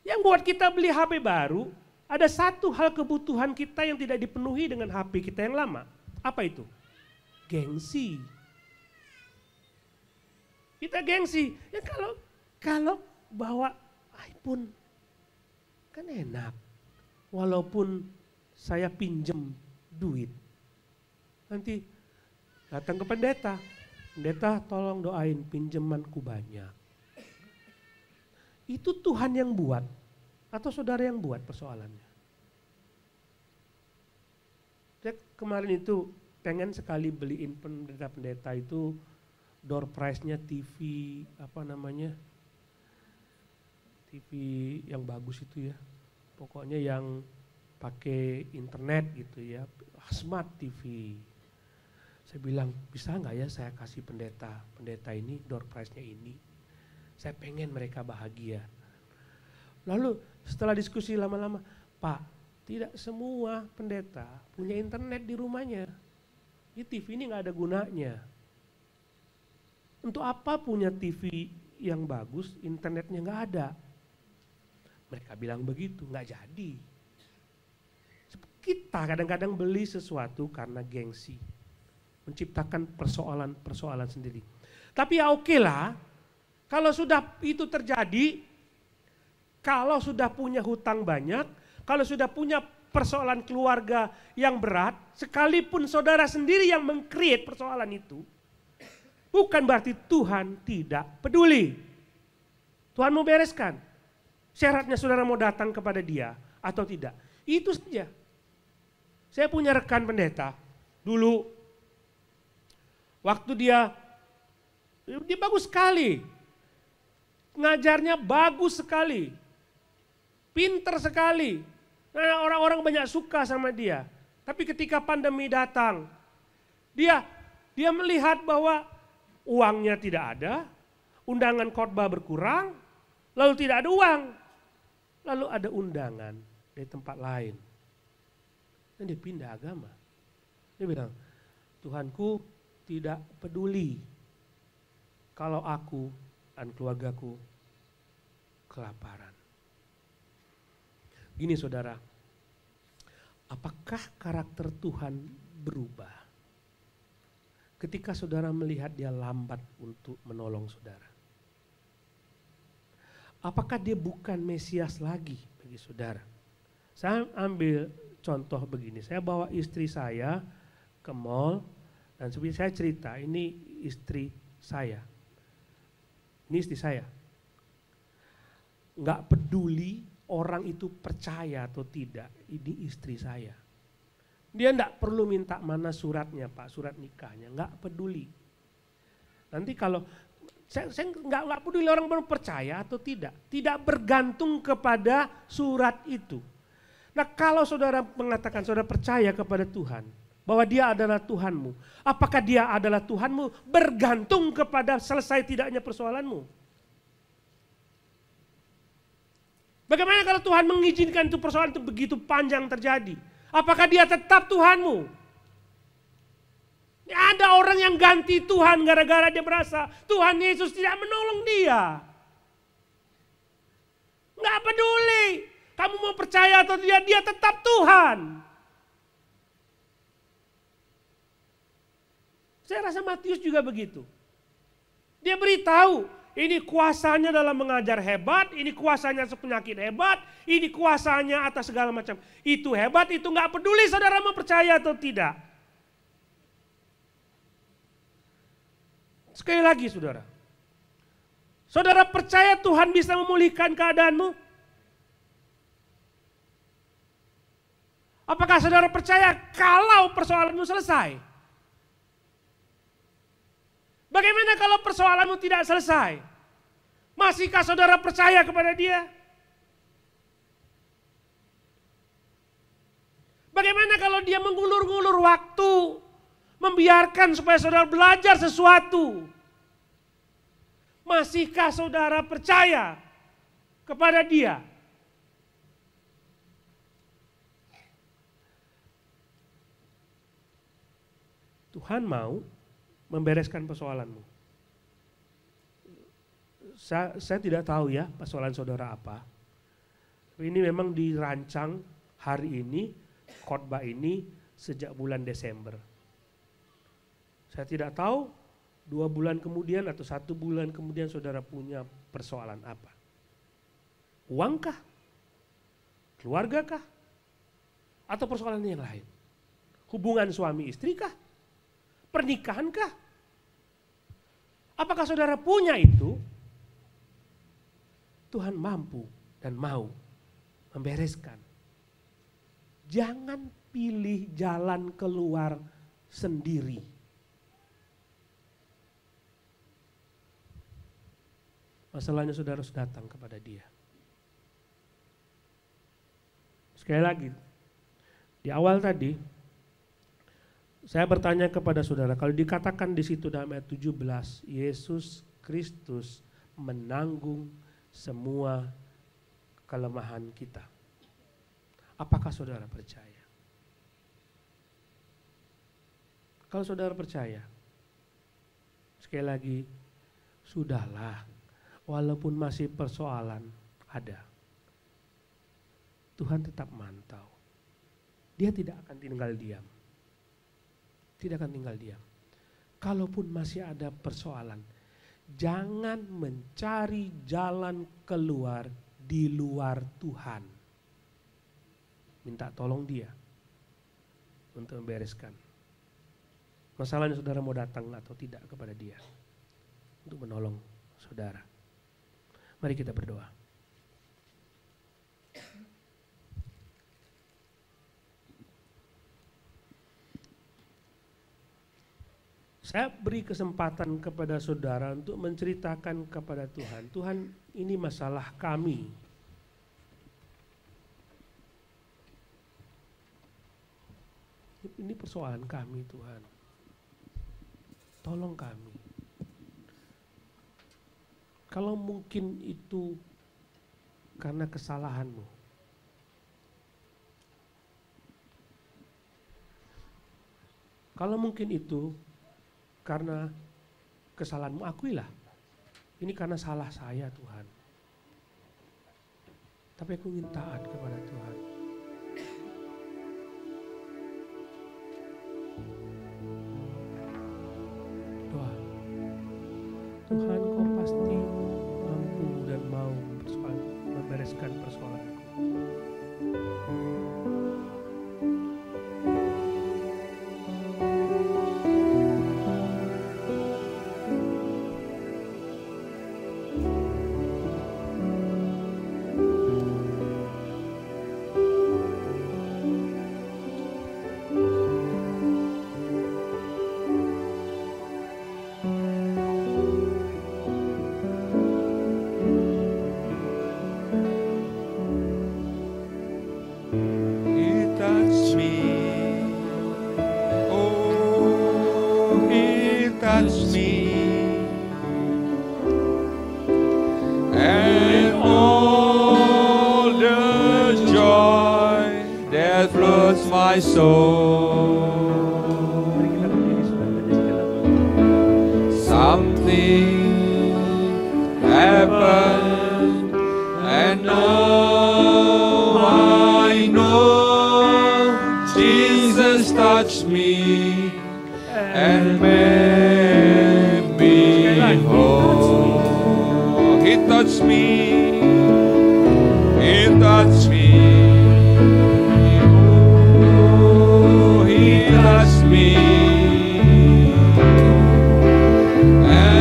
Yang buat kita beli HP baru, ada satu hal kebutuhan kita yang tidak dipenuhi dengan HP kita yang lama. Apa itu? Gengsi. Kita gengsi. Ya kalau bawa iPhone kan enak. Walaupun saya pinjem duit. Nanti datang ke pendeta. Pendeta tolong doain pinjemanku banyak. Itu Tuhan yang buat atau saudara yang buat persoalannya? Saya kemarin itu pengen sekali beliin pendeta-pendeta itu door prize-nya TV TV yang bagus itu ya. Pokoknya yang pakai internet gitu ya, smart TV. Saya bilang, bisa nggak ya saya kasih pendeta ini door prize-nya ini. Saya pengen mereka bahagia. Lalu setelah diskusi lama-lama, Pak, tidak semua pendeta punya internet di rumahnya. Ini TV ini nggak ada gunanya. Untuk apa punya TV yang bagus, internetnya nggak ada? Mereka bilang begitu, nggak jadi. Kita kadang-kadang beli sesuatu karena gengsi. Menciptakan persoalan-persoalan sendiri. Tapi ya oke lah, kalau sudah itu terjadi, kalau sudah punya hutang banyak, kalau sudah punya persoalan keluarga yang berat, sekalipun saudara sendiri yang meng-create persoalan itu, bukan berarti Tuhan tidak peduli. Tuhan mau bereskan. Syaratnya saudara mau datang kepada dia atau tidak. Itu saja. Saya punya rekan pendeta dulu. Waktu dia bagus sekali. Ngajarnya bagus sekali. Pinter sekali. Nah, orang-orang banyak suka sama dia. Tapi ketika pandemi datang, dia melihat bahwa uangnya tidak ada, undangan khotbah berkurang, lalu tidak ada uang. Lalu ada undangan dari tempat lain. Dan dia pindah agama. Dia bilang, Tuhanku tidak peduli kalau aku dan keluargaku kelaparan. Gini saudara, apakah karakter Tuhan berubah ketika saudara melihat dia lambat untuk menolong saudara? Apakah dia bukan Mesias lagi bagi saudara? Saya ambil contoh begini, saya bawa istri saya ke mall dan seperti saya cerita, ini istri saya. Ini istri saya. Nggak peduli orang itu percaya atau tidak, ini istri saya. Dia nggak perlu minta mana suratnya Pak, surat nikahnya, nggak peduli. Nanti kalau saya nggak peduli orang percaya atau tidak bergantung kepada surat itu. Nah kalau saudara mengatakan saudara percaya kepada Tuhan, bahwa dia adalah Tuhanmu, apakah dia adalah Tuhanmu bergantung kepada selesai tidaknya persoalanmu? Bagaimana kalau Tuhan mengizinkan itu persoalan itu begitu panjang terjadi? Apakah dia tetap Tuhanmu? Ada orang yang ganti Tuhan gara-gara dia merasa Tuhan Yesus tidak menolong dia. Nggak peduli. Kamu mau percaya atau tidak, dia tetap Tuhan. Saya rasa Matius juga begitu. Dia beritahu, ini kuasanya dalam mengajar hebat, ini kuasanya penyakit hebat, ini kuasanya atas segala macam. Itu hebat, itu nggak peduli saudara mau percaya atau tidak. Sekali lagi saudara. Saudara percaya Tuhan bisa memulihkan keadaanmu? Apakah saudara percaya kalau persoalanmu selesai? Bagaimana kalau persoalanmu tidak selesai? Masihkah saudara percaya kepada Dia? Bagaimana kalau Dia mengulur-ngulur waktu, membiarkan supaya saudara belajar sesuatu? Masihkah saudara percaya kepada Dia? Tuhan mau membereskan persoalanmu. Saya tidak tahu ya persoalan saudara apa. Ini memang dirancang hari ini, khotbah ini sejak bulan Desember. Saya tidak tahu 2 bulan kemudian atau 1 bulan kemudian saudara punya persoalan apa. Uangkah? Keluargakah? Atau persoalan yang lain? Hubungan suami istri kah? Pernikahankah? Apakah saudara punya itu? Tuhan mampu dan mau membereskan. Jangan pilih jalan keluar sendiri. Masalahnya saudara harus datang kepada Dia. Sekali lagi, di awal tadi, saya bertanya kepada saudara, kalau dikatakan di situ dalam ayat 17, Yesus Kristus menanggung semua kelemahan kita. Apakah saudara percaya? Kalau saudara percaya, sekali lagi, sudahlah, walaupun masih persoalan ada, Tuhan tetap mantau. Dia tidak akan tinggal diam. Tidak akan tinggal diam. Kalaupun masih ada persoalan, jangan mencari jalan keluar di luar Tuhan. Minta tolong Dia untuk membereskan. Masalahnya saudara mau datang atau tidak kepada Dia untuk menolong saudara. Mari kita berdoa. Saya beri kesempatan kepada saudara untuk menceritakan kepada Tuhan, Tuhan ini masalah kami. Ini persoalan kami Tuhan. Tolong kami. Kalau mungkin itu karena kesalahanmu. Kalau mungkin itu karena kesalahanmu, akuilah. Ini karena salah saya Tuhan. Tapi aku ingin taat kepada Tuhan. Doa. Tuhan, Kau pasti mampu dan mau membereskan persoalanku. My soul, something happened, and now I know Jesus touched me and made me whole. He touched me, He touched me. Touch me, and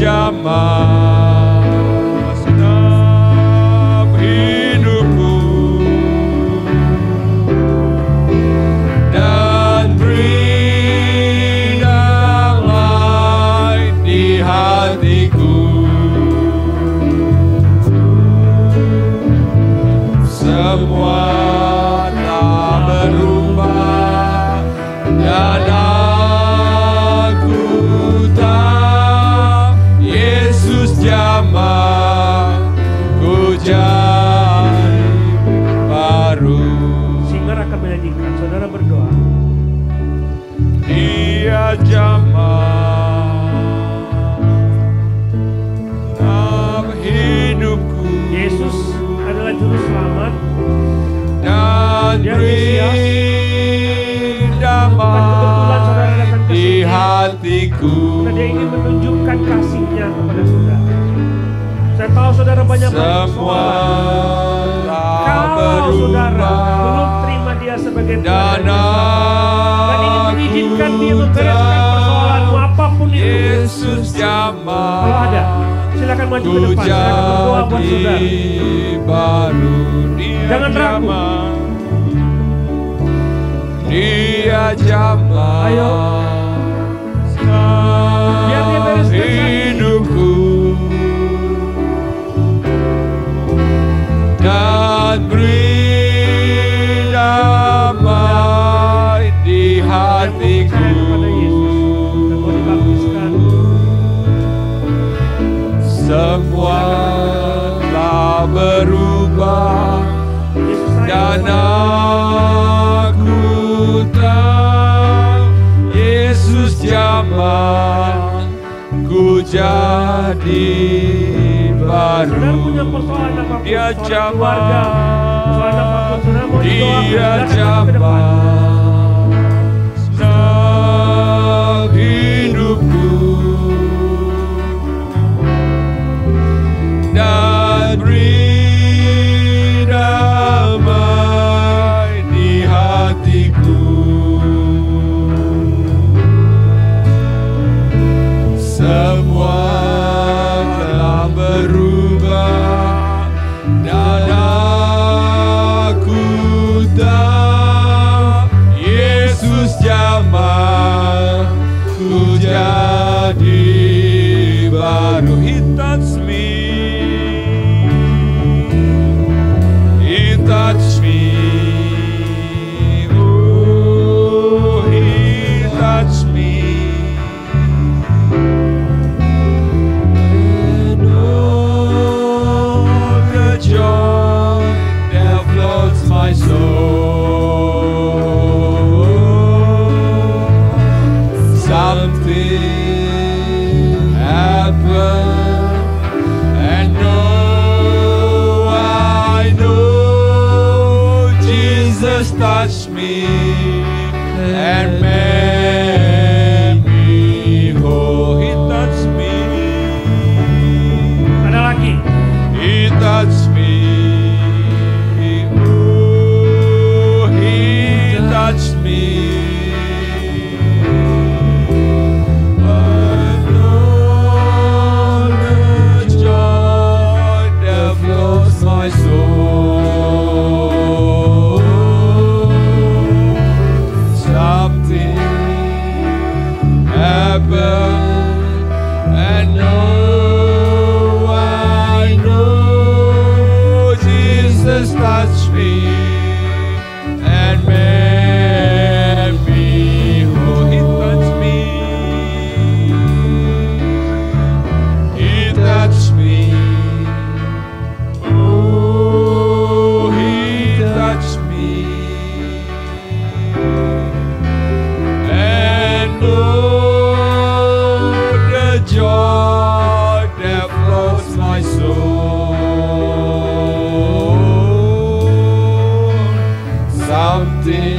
jamah segenap hidupku, dan beri damai di hatiku. Semua telah berubah dan aku tahu Yesus jamah ku jadi baru. Singer akan menyanyikan, saudara berdoa. Dia jamah dalam hidupku, Yesus adalah juru selamat dan Dia beri damai di hatiku. Dia ingin menunjukkan kasih-Nya kepada saudara. Saya tahu saudara banyak persoalan. Kalau saudara belum terima Dia sebagai Tuhan dan ingin mengizinkan Dia membereskan persoalanmu apapun itu, Yesus jamah. kalau ada, silakan maju ke depan. Silakan berdoa buat saudara. Baru dia Jangan ragu. Dia jamah. Ayo. Biar dia bereskan hidupku dan beri damai di hatiku. Semua telah berubah dan aku tahu Yesus jamah ku jadi baru. Saudara punya persoalan apapun, Dia persoalan keluarga, persoalan apapun, saudara mau didoakan, Dia silakan ke depan. jamah hidupku dan beri damai di hatiku. Semua telah berubah dan aku tahu Yesus jamah ku jadi baru. He touched me. He touched me. Oh, He touched me. And all the joy that floats my soul. Something happened, and I know Jesus touched me and made me whole. He touched me. Ada lagi. He touched me. Oh, He touched me. And all the joy that flows my soul. Something happened, and I know Jesus touched me and made me whole. He touched me. He touched me. Oh, He touched me. And oh, the joy that flows my soul. Something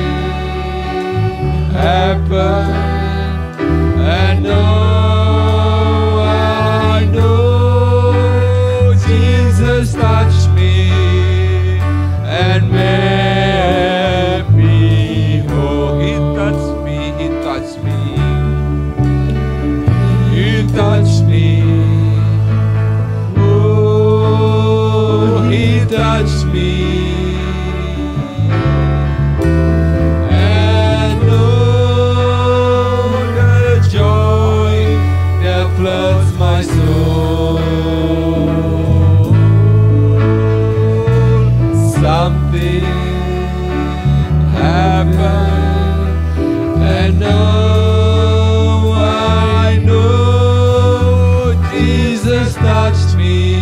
something happened, and now I know Jesus touched me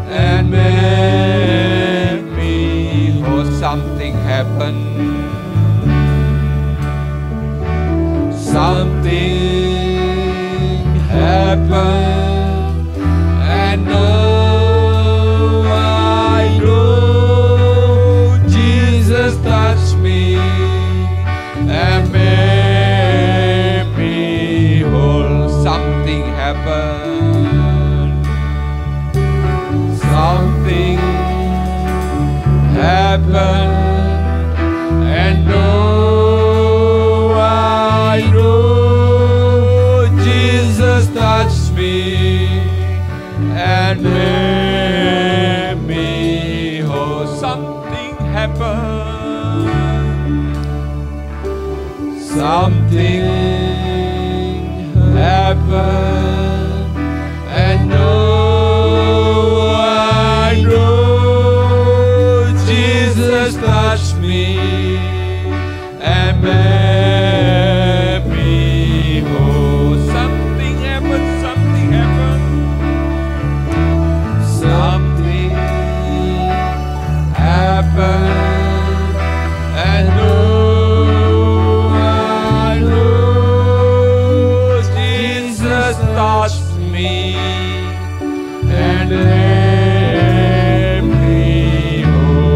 and made me whole. Something happened. Something happened, and now I know Jesus touched me and made me whole. Something happened. Something happened, and now I know Jesus touched me and made me whole. Something happened. Something happened, and now I know Jesus touched me and made me whole. Something happened, something happened. Something happened, and now I know Jesus touched me and made me whole.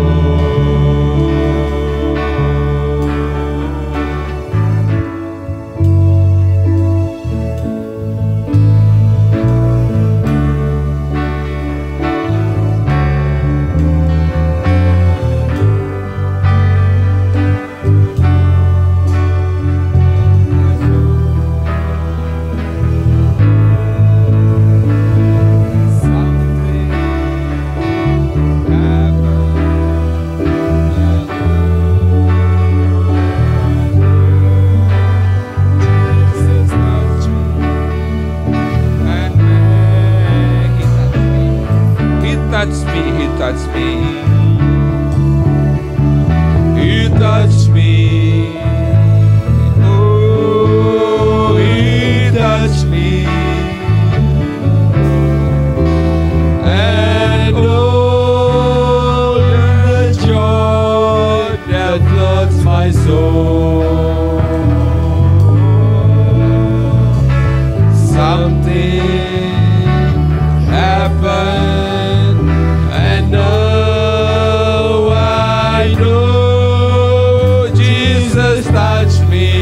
He touched me. He touched me. Oh, he touched me. And all the joy that floods my soul. Something happened, and now I know Jesus touched me